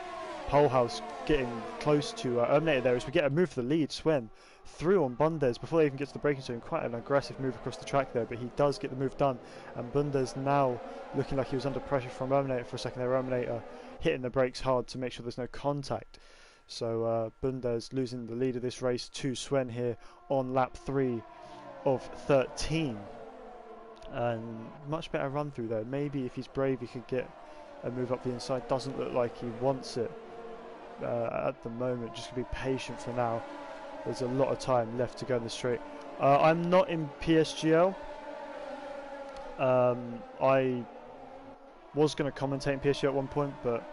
[SPEAKER 1] Polehouse getting close to Terminator there as we get a move for the lead. Swen through on Bundes before they even get to the braking zone. Quite an aggressive move across the track there, but he does get the move done, and Bundes now looking like he was under pressure from Terminator for a second there. Terminator hitting the brakes hard to make sure there's no contact. So Bundes losing the lead of this race to Swen here on lap 3 of 13. And much better run through there. Maybe if he's brave he could get a move up the inside. Doesn't look like he wants it at the moment. Just gonna be patient for now. There's a lot of time left to go in the straight. I'm not in PSGL. I was going to commentate in PSGL at one point, but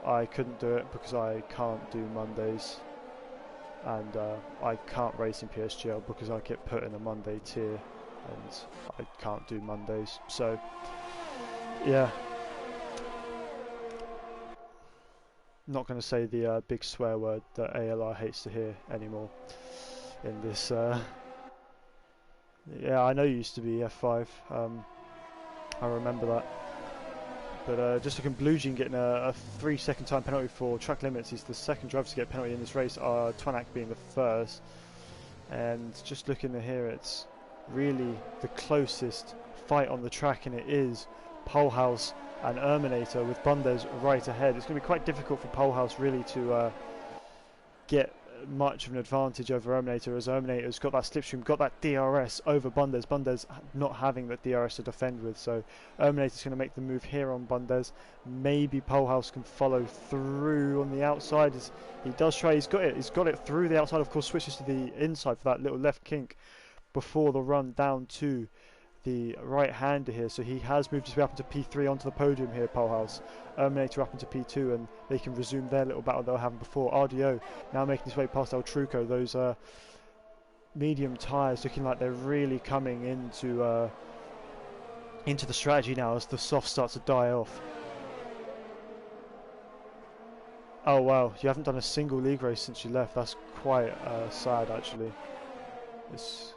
[SPEAKER 1] I couldn't do it because I can't do Mondays, and I can't race in PSGL because I get put in a Monday tier and I can't do Mondays. So yeah, not going to say the big swear word that ALR hates to hear anymore in this Yeah, I know you used to be F5. I remember that. But just looking, Blue Jean getting a 3-second time penalty for track limits. He's the second driver to get a penalty in this race, Twanak being the first. And just looking here, it's really the closest fight on the track, and it is Polehouse and Erminator with Bundes right ahead. It's going to be quite difficult for Polehouse really to get much of an advantage over Erminator, as Erminator's got that slipstream, got that DRS over Bundes. Bundes not having that DRS to defend with, so Erminator's going to make the move here on Bundes. Maybe Polehouse can follow through on the outside. As he does try, he's got it through the outside, of course, switches to the inside for that little left kink before the run down to the right-hander here, so he has moved his way up into P3 onto the podium here, Polehouse. Erminator up into P2, and they can resume their little battle they were having before. RDO now making his way past El Truco. Those medium tyres looking like they're really coming into the strategy now as the soft starts to die off. Oh wow, you haven't done a single league race since you left. That's quite sad actually. It's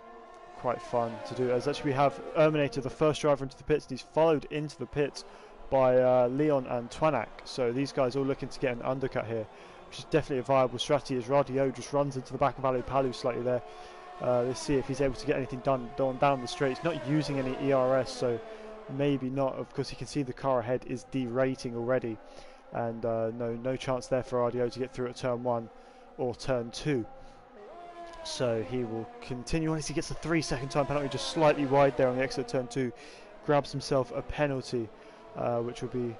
[SPEAKER 1] quite fun to do, as actually we have Erminator, the first driver into the pits, and he's followed into the pits by Leon and Twanak, so these guys all looking to get an undercut here, which is definitely a viable strategy, as Radio just runs into the back of Alu Palu slightly there. Let's see if he's able to get anything done down the straight. He's not using any ERS, so maybe not. Of course, you can see the car ahead is derating already, and no chance there for RDO to get through at turn 1 or turn 2. So he will continue on as he gets a 3-second time penalty, just slightly wide there on the exit of turn 2. Grabs himself a penalty, which will be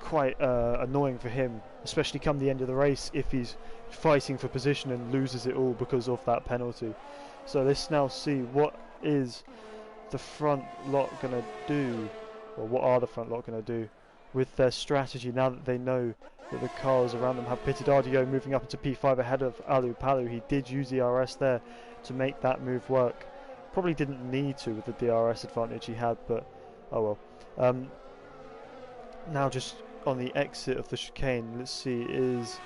[SPEAKER 1] quite annoying for him, especially come the end of the race if he's fighting for position and loses it all because of that penalty. So let's now see what is the front lot going to do, or what are the front lot going to do with their strategy now that they know that the cars around them have pitted. RDO moving up into P5 ahead of Alu Palu. He did use the RS there to make that move work. Probably didn't need to with the DRS advantage he had, but oh well. Now just on the exit of the chicane, let's see, is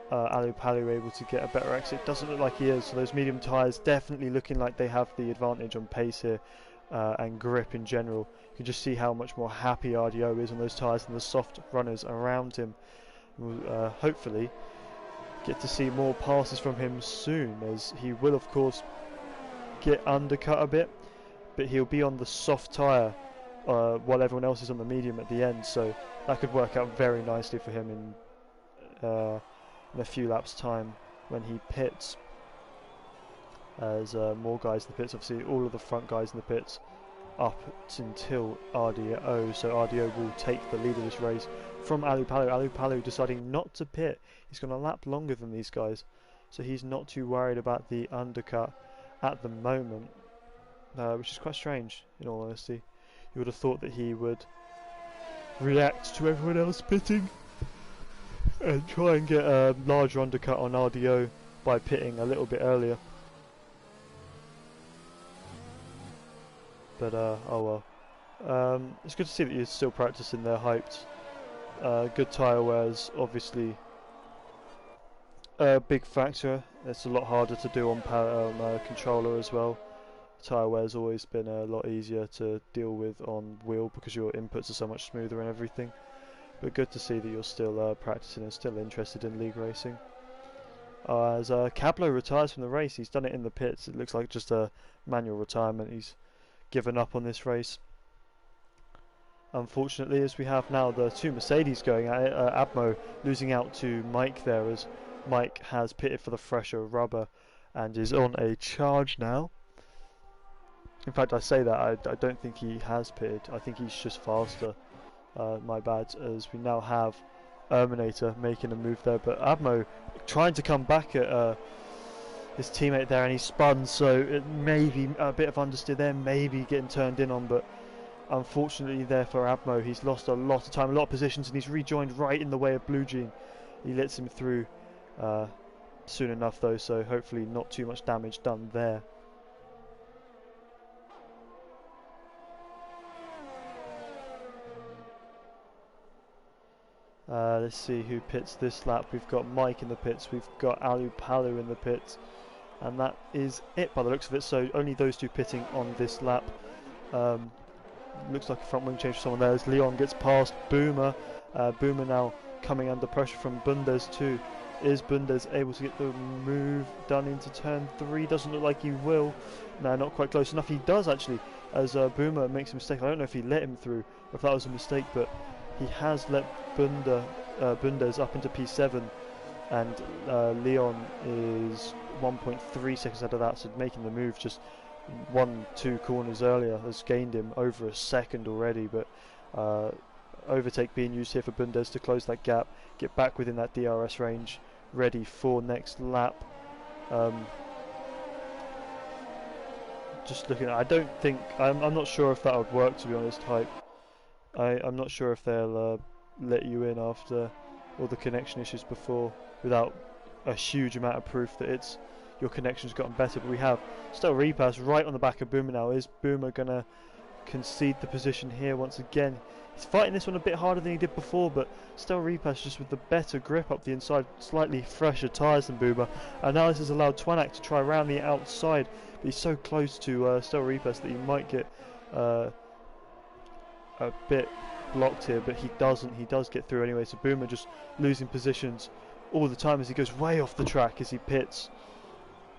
[SPEAKER 1] Alu Palu able to get a better exit? Doesn't look like he is, so those medium tyres definitely looking like they have the advantage on pace here, and grip in general. You can just see how much more happy RDO is on those tyres than the soft runners around him. We'll hopefully get to see more passes from him soon, as he will of course get undercut a bit, but he'll be on the soft tyre while everyone else is on the medium at the end, so that could work out very nicely for him in a few laps time when he pits, as more guys in the pits, obviously all of the front guys in the pits up until RDO, so RDO will take the lead of this race from Alu Palu. Alu Palu deciding not to pit. He's gone a lap longer than these guys, so he's not too worried about the undercut at the moment, which is quite strange in all honesty. You would have thought that he would react to everyone else pitting and try and get a larger undercut on RDO by pitting a little bit earlier. But oh well. It's good to see that you're still practicing there, hyped. Good tyre wears, obviously a big factor. It's a lot harder to do on controller as well. Tyre wear's always been a lot easier to deal with on wheel because your inputs are so much smoother and everything. But good to see that you're still practicing and still interested in league racing. As Cablo retires from the race, he's done it in the pits. It looks like just a manual retirement. He's given up on this race, unfortunately, as we have now the two Mercedes going at it. Abmo losing out to Mike there, as Mike has pitted for the fresher rubber and is on a charge now. In fact, I say that, I don't think he has pitted. I think he's just faster. My bad, as we now have Erminator making a move there, but Abmo trying to come back at his teammate there, and he spun, so it may be a bit of understeer there, maybe getting turned in on, but unfortunately there for Abmo, he's lost a lot of time, a lot of positions, and he's rejoined right in the way of Blue Jean. He lets him through soon enough though, so hopefully not too much damage done there. Let's see who pits this lap. We've got Mike in the pits, we've got Alu Palu in the pits, and that is it by the looks of it. So only those two pitting on this lap. Looks like a front wing change for someone there as Leon gets past Boomer. Boomer now coming under pressure from Bundes too. Is Bundes able to get the move done into turn 3? Doesn't look like he will. No, not quite close enough. He does actually, as Boomer makes a mistake. I don't know if he let him through or if that was a mistake, but he has let Bundes up into P7, and Leon is 1.3 seconds out of that, so making the move just 1-2 corners earlier has gained him over a second already. But overtake being used here for Bundes to close that gap, get back within that DRS range, ready for next lap. Just looking at, I don't think, I'm not sure if that would work, to be honest, Hype. I'm not sure if they'll let you in after all the connection issues before without a huge amount of proof that it's your connection's gotten better. But we have still repass right on the back of Boomer now. Is Boomer gonna concede the position here once again? He's fighting this one a bit harder than he did before, but still repass just with the better grip up the inside, slightly fresher tyres than Boomer. And now this has allowed Twanak to try around the outside, but he's so close to still repass that he might get a bit blocked here, but he doesn't. He does get through anyway. So Boomer just losing positions all the time as he goes way off the track as he pits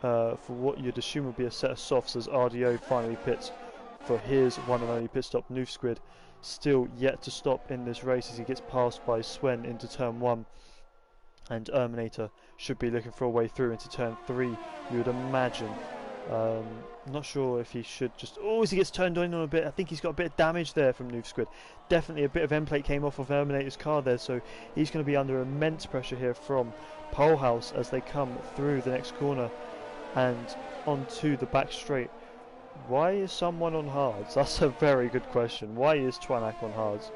[SPEAKER 1] for what you'd assume would be a set of softs, as RDO finally pits for his one and only pit stop. Noofsquid still yet to stop in this race as he gets passed by Swen into turn 1, and Erminator should be looking for a way through into turn 3, you would imagine. Not sure if he should just... Oh, as he gets turned on a bit, I think he's got a bit of damage there from Noofsquid. Definitely a bit of end plate came off of Erminator's car there, so he's going to be under immense pressure here from Polehouse as they come through the next corner and onto the back straight. Why is someone on hards? That's a very good question. Why is Twanak on hards?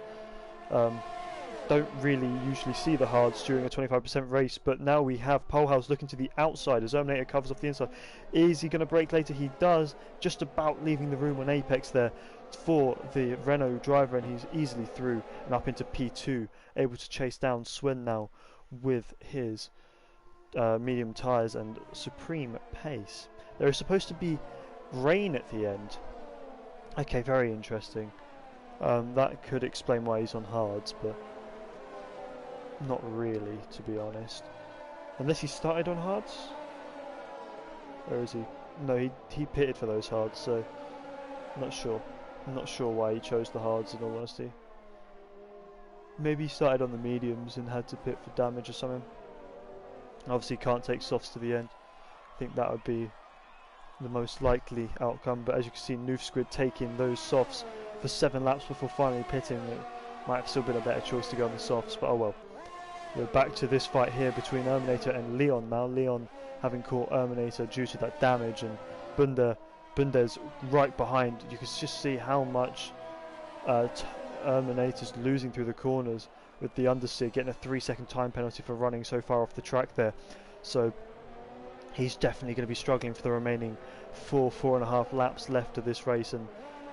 [SPEAKER 1] Don't really usually see the hards during a 25% race, but now we have Polehouse looking to the outside as Erminator covers off the inside. Is he going to brake later? He does, just about leaving the room on Apex there for the Renault driver, and he's easily through and up into P2, able to chase down Swin now with his medium tyres and supreme pace. There is supposed to be rain at the end. Okay, very interesting. That could explain why he's on hards, but not really, to be honest. Unless he started on hards? Or is he? No, he pitted for those hards, so not sure. I'm not sure why he chose the hards, in all honesty. Maybe he started on the mediums and had to pit for damage or something. Obviously can't take softs to the end. I think that would be the most likely outcome, but as you can see, Noofsquid taking those softs for 7 laps before finally pitting. It might have still been a better choice to go on the softs, but oh well. We're back to this fight here between Erminator and Leon now. Leon having caught Erminator due to that damage, and Bundes right behind. You can just see how much Erminator's losing through the corners with the understeer, getting a 3-second time penalty for running so far off the track there. So he's definitely going to be struggling for the remaining 4.5 laps left of this race, and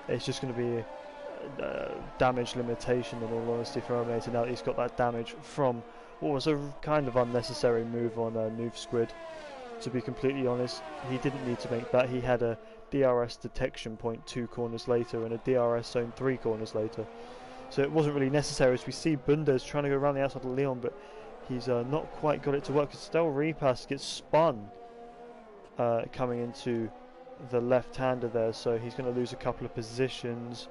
[SPEAKER 1] it's just going to be damage limitation, in all honesty, for Erminator now that he's got that damage from what was a kind of unnecessary move on Noofsquid. To be completely honest, he didn't need to make that. He had a DRS detection point 2 corners later and a DRS zone 3 corners later, so it wasn't really necessary. As we see Bundes trying to go around the outside of Leon, but he's not quite got it to work. Still repass gets spun coming into the left-hander there, so he's going to lose a couple of positions.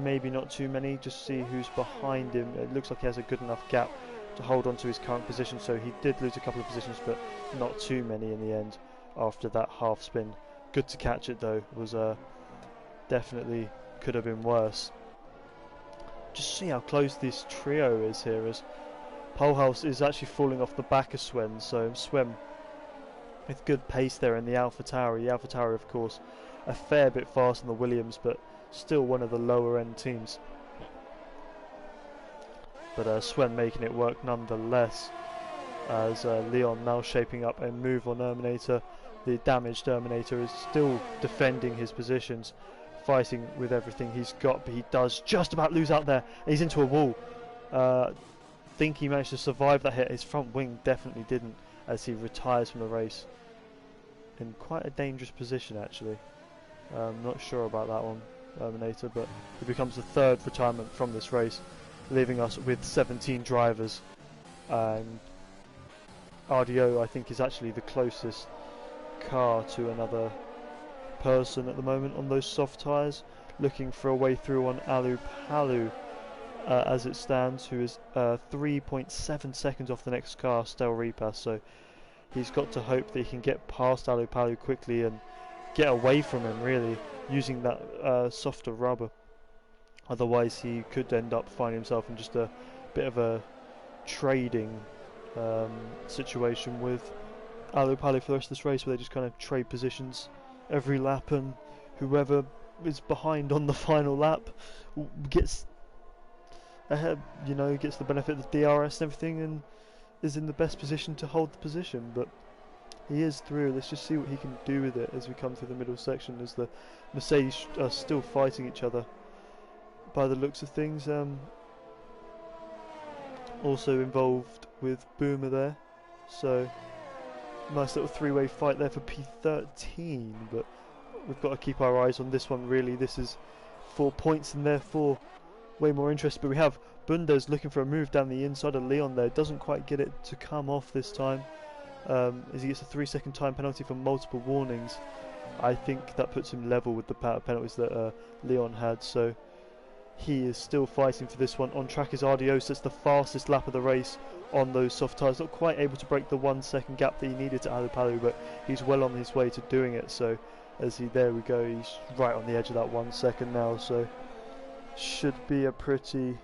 [SPEAKER 1] Maybe not too many, just see who's behind him. It looks like he has a good enough gap to hold on to his current position, so he did lose a couple of positions, but not too many in the end after that half spin. Good to catch it though, was definitely could have been worse. Just see how close this trio is here, as Polehouse is actually falling off the back of Swen, so Swen with good pace there in the Alpha Tauri. The Alpha Tauri, of course, a fair bit faster than the Williams, but still one of the lower end teams. But Swen making it work nonetheless, as Leon now shaping up a move on Erminator. The damaged Erminator is still defending his positions, fighting with everything he's got, but he does just about lose out there. He's into a wall. Think he managed to survive that hit. His front wing definitely didn't, as he retires from the race. in quite a dangerous position actually. Not sure about that one, Terminator, but it becomes the third retirement from this race, leaving us with 17 drivers, and RDO I think is actually the closest car to another person at the moment on those soft tyres, looking for a way through on Alu Palu as it stands, who is 3.7 seconds off the next car, Stel Repass, so he's got to hope that he can get past Alu Palu quickly and get away from him really, using that softer rubber. Otherwise he could end up finding himself in just a bit of a trading situation with Alu Palu for the rest of this race, where they just kind of trade positions every lap, and whoever is behind on the final lap gets ahead, you know, gets the benefit of the DRS and everything, and is in the best position to hold the position. But he is through. Let's just see what he can do with it as we come through the middle section, as the Mercedes are still fighting each other by the looks of things. Also involved with Boomer there, so nice little three-way fight there for P13, but we've got to keep our eyes on this one really. This is 4 points and therefore way more interest, but we have Bundes looking for a move down the inside of Leon there, doesn't quite get it to come off this time, as he gets a 3-second time penalty for multiple warnings. I think that puts him level with the penalties that Leon had, so he is still fighting for this one. On track is RDO, so it's the fastest lap of the race on those soft tyres, not quite able to break the 1 second gap that he needed to Alu Palu, but he's well on his way to doing it. So there we go, he's right on the edge of that 1 second now, so should be a pretty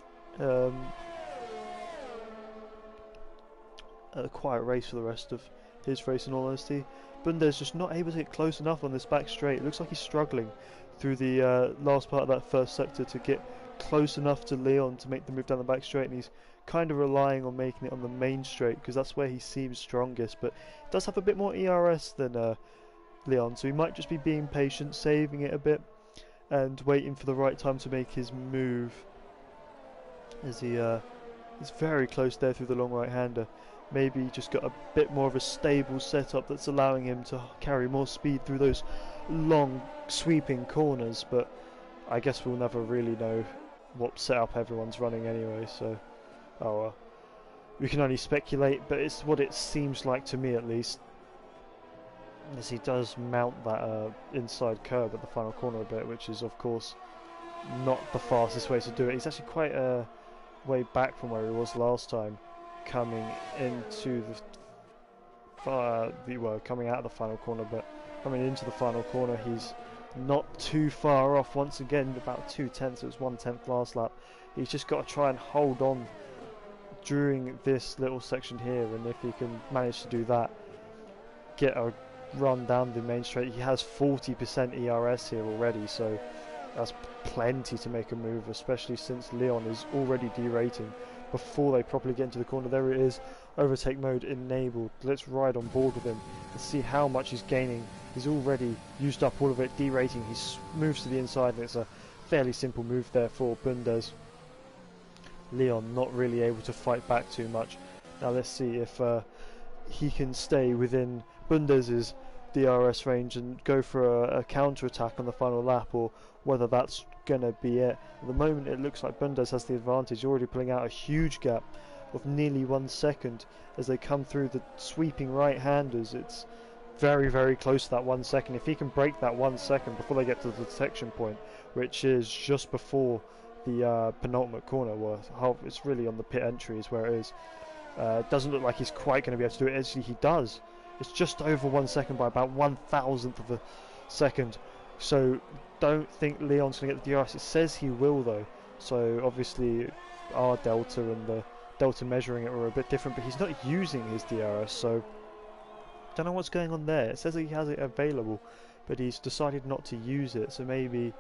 [SPEAKER 1] quiet race for the rest of his race in all honesty. Bundes just not able to get close enough on this back straight. It looks like he's struggling through the last part of that first sector to get close enough to Leon to make the move down the back straight, and he's kind of relying on making it on the main straight because that's where he seems strongest, but he does have a bit more ERS than Leon, so he might just be being patient, saving it a bit and waiting for the right time to make his move, as he is very close there through the long right hander. Maybe just got a bit more of a stable setup that's allowing him to carry more speed through those long sweeping corners, but I guess we'll never really know what setup everyone's running anyway, so we can only speculate, but it's what it seems like to me at least, as he does mount that inside curb at the final corner a bit, which is of course not the fastest way to do it. He's actually quite a way back from where he was last time, coming into coming out of the final corner, but coming into the final corner he's not too far off once again, about 2/10. It was 1/10 last lap. He's just got to try and hold on during this little section here, and if he can manage to do that, get a run down the main straight. He has 40% ERS here already, so that's plenty to make a move, especially since Leon is already derating before they properly get into the corner. There it is, overtake mode enabled. Let's ride on board with him and see how much he's gaining. He's already used up all of it, derating. He moves to the inside, and it's a fairly simple move there for Bundes. Leon not really able to fight back too much. Now let's see if he can stay within Bundes's DRS range and go for a counter attack on the final lap, or whether that's gonna be it. At the moment it looks like Bundes has the advantage, already pulling out a huge gap of nearly 1 second as they come through the sweeping right-handers. It's very, very close to that 1 second. If he can break that 1 second before they get to the detection point, which is just before the penultimate corner, it's really on the pit entry is where it is. It doesn't look like he's quite going to be able to do it. Actually, he does. It's just over 1 second by about 1,000th of a second. So don't think Leon's going to get the DRS. It says he will though. So obviously our delta and the delta measuring it were a bit different, but he's not using his DRS. So don't know what's going on there. It says he has it available, but he's decided not to use it. So maybe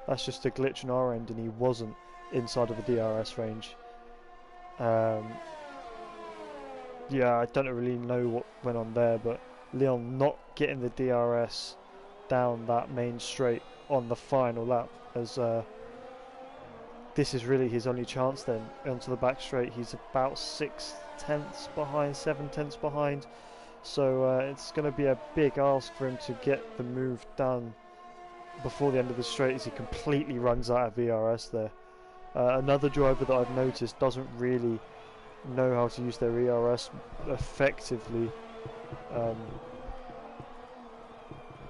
[SPEAKER 1] that's just a glitch on our end and he wasn't inside of the DRS range. Yeah, I don't really know what went on there, but Leon not getting the DRS down that main straight on the final lap, as this is really his only chance then onto the back straight. He's about 6/10 behind, 7/10 behind So it's going to be a big ask for him to get the move done before the end of the straight, as he completely runs out of ERS there. Another driver that I've noticed doesn't really know how to use their ERS effectively,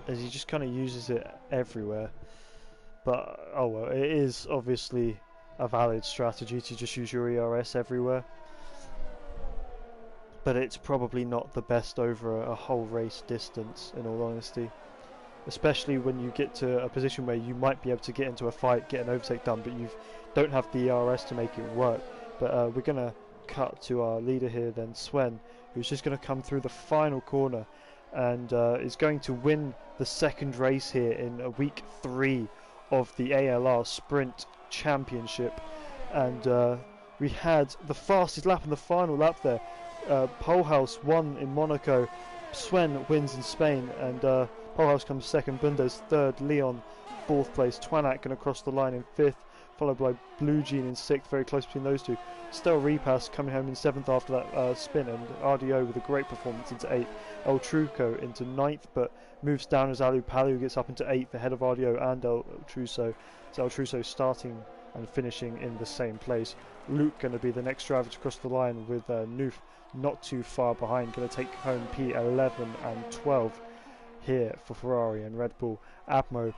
[SPEAKER 1] as he just kind of uses it everywhere. But oh well, it is obviously a valid strategy to just use your ERS everywhere, but it's probably not the best over a whole race distance, in all honesty, especially when you get to a position where you might be able to get into a fight, get an overtake done, but you don't have the ERS to make it work. But we're going to cut to our leader here then, Sven, who's just going to come through the final corner and is going to win the second race here in week 3 of the ALR Sprint Championship. And we had the fastest lap in the final lap there. Polhaus won in Monaco, Sven wins in Spain, and Polhaus comes second, Bundes third, Leon fourth place, Twanak going to cross the line in fifth, followed by Blue Jean in sixth, very close between those two. Stel Repass coming home in seventh after that spin, and RDO with a great performance into eighth. El Truco into ninth, but moves down as Alu Palu gets up into eighth ahead of RDO and El Truso. So El Truso starting and finishing in the same place. Luke going to be the next driver to cross the line, with Noof not too far behind, going to take home P11 and 12 here for Ferrari and Red Bull. Abmo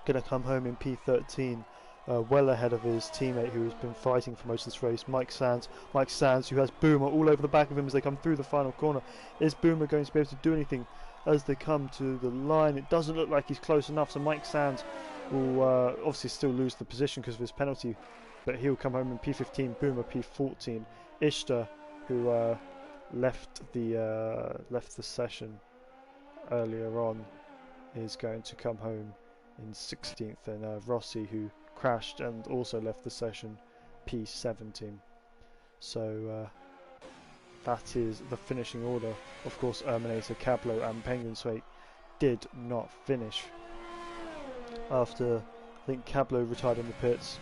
[SPEAKER 1] going to come home in P13, well ahead of his teammate who has been fighting for most of this race, Mike Sands. Mike Sands, who has Boomer all over the back of him as they come through the final corner. Is Boomer going to be able to do anything as they come to the line? It doesn't look like he's close enough, so Mike Sands will obviously still lose the position because of his penalty, but he'll come home in P15, Boomer P14. Ishtar, who left the session earlier on, is going to come home in 16th, and Rossi, who crashed and also left the session, P17. So that is the finishing order. Of course, Erminator, Cablo and Penguin Sway did not finish after, I think, Cablo retired in the pits.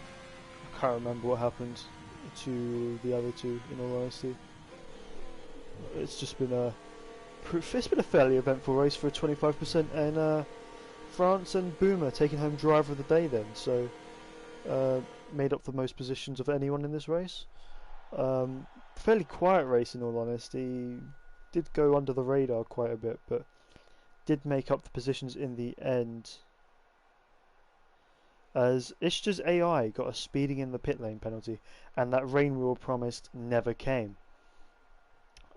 [SPEAKER 1] I can't remember what happened to the other two, in all honesty. It's just been a fairly eventful race for a 25%, and France and Boomer taking home driver of the day then, so made up the most positions of anyone in this race. Fairly quiet race, in all honesty. Did go under the radar quite a bit, but did make up the positions in the end, as Ishtar's AI got a speeding in the pit lane penalty, and that rain we were promised never came.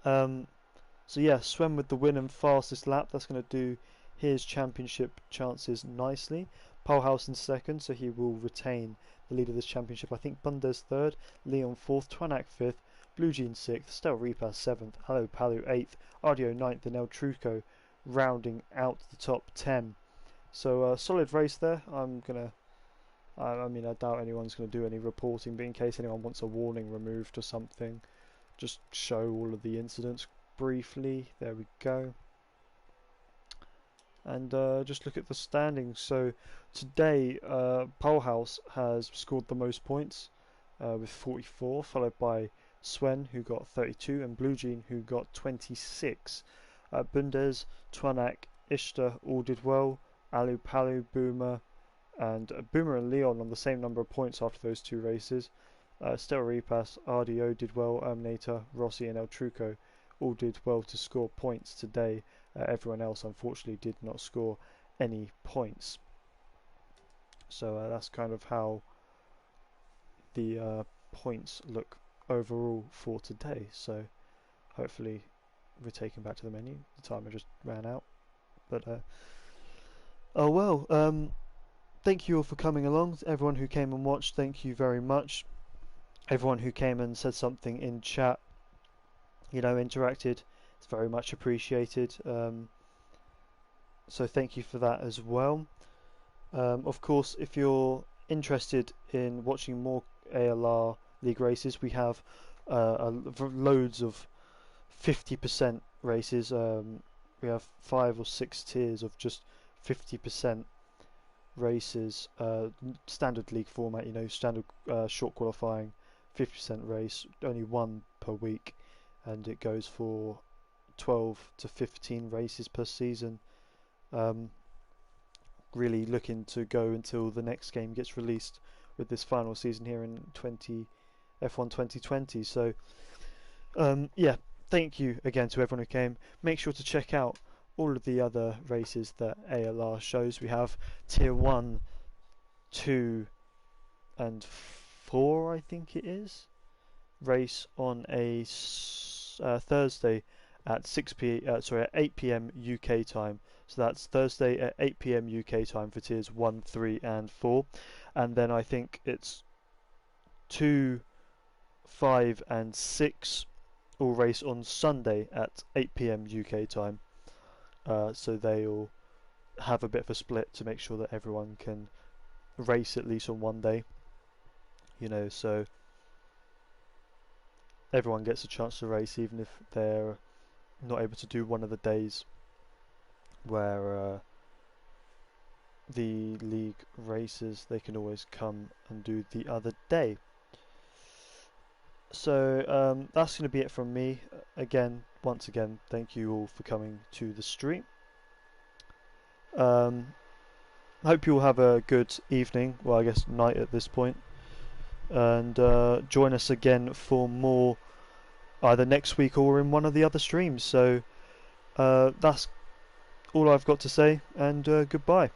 [SPEAKER 1] So yeah, Sven with the win and fastest lap. That's going to do his championship chances nicely. Polhaus in second, so he will retain the lead of this championship. I think Bundes third, Leon fourth, Twanak fifth, Blue Jean sixth, Stel Repass seventh, Hello Palu eighth, RDO ninth, and El Truco rounding out the top 10. So a solid race there. I mean, I doubt anyone's going to do any reporting, but in case anyone wants a warning removed or something, just show all of the incidents briefly. There we go. And just look at the standings. So today, Polhaus has scored the most points with 44, followed by Sven, who got 32, and Blue Jean, who got 26. Bundes, Twanak, Ishtar all did well. Alu Palu, Boomer and Leon on the same number of points after those two races. Stel Repass, RDO did well, Erminator, Rossi and El Truco all did well to score points today. Everyone else unfortunately did not score any points. So that's kind of how the points look overall for today. So hopefully we're taken back to the menu. The timer just ran out. But oh well, thank you all for coming along. Everyone who came and watched, thank you very much. Everyone who came and said something in chat, you know, interacted, it's very much appreciated. So thank you for that as well. Of course, if you're interested in watching more ALR League races, we have loads of 50% races. We have 5 or 6 tiers of just 50% races, standard league format, you know, standard short qualifying, 50% race, only one per week, and it goes for 12 to 15 races per season. Really looking to go until the next game gets released with this final season here in F1 2020. So yeah, thank you again to everyone who came. Make sure to check out all of the other races that ALR shows. We have Tier 1, 2 and 4, I think it is, race on a Thursday at 8 p.m. UK time. So that's Thursday at 8 p.m. UK time for tiers 1, 3 and 4. And then I think it's 2, 5 and 6 all race on Sunday at 8 p.m. UK time. So they'll have a bit of a split to make sure that everyone can race at least on one day. You know, so everyone gets a chance to race, even if they're not able to do one of the days where the league races. They can always come and do the other day. So that's going to be it from me. Once again, thank you all for coming to the stream. I hope you all have a good evening, well I guess night at this point, and join us again for more either next week or in one of the other streams. So that's all I've got to say, and goodbye.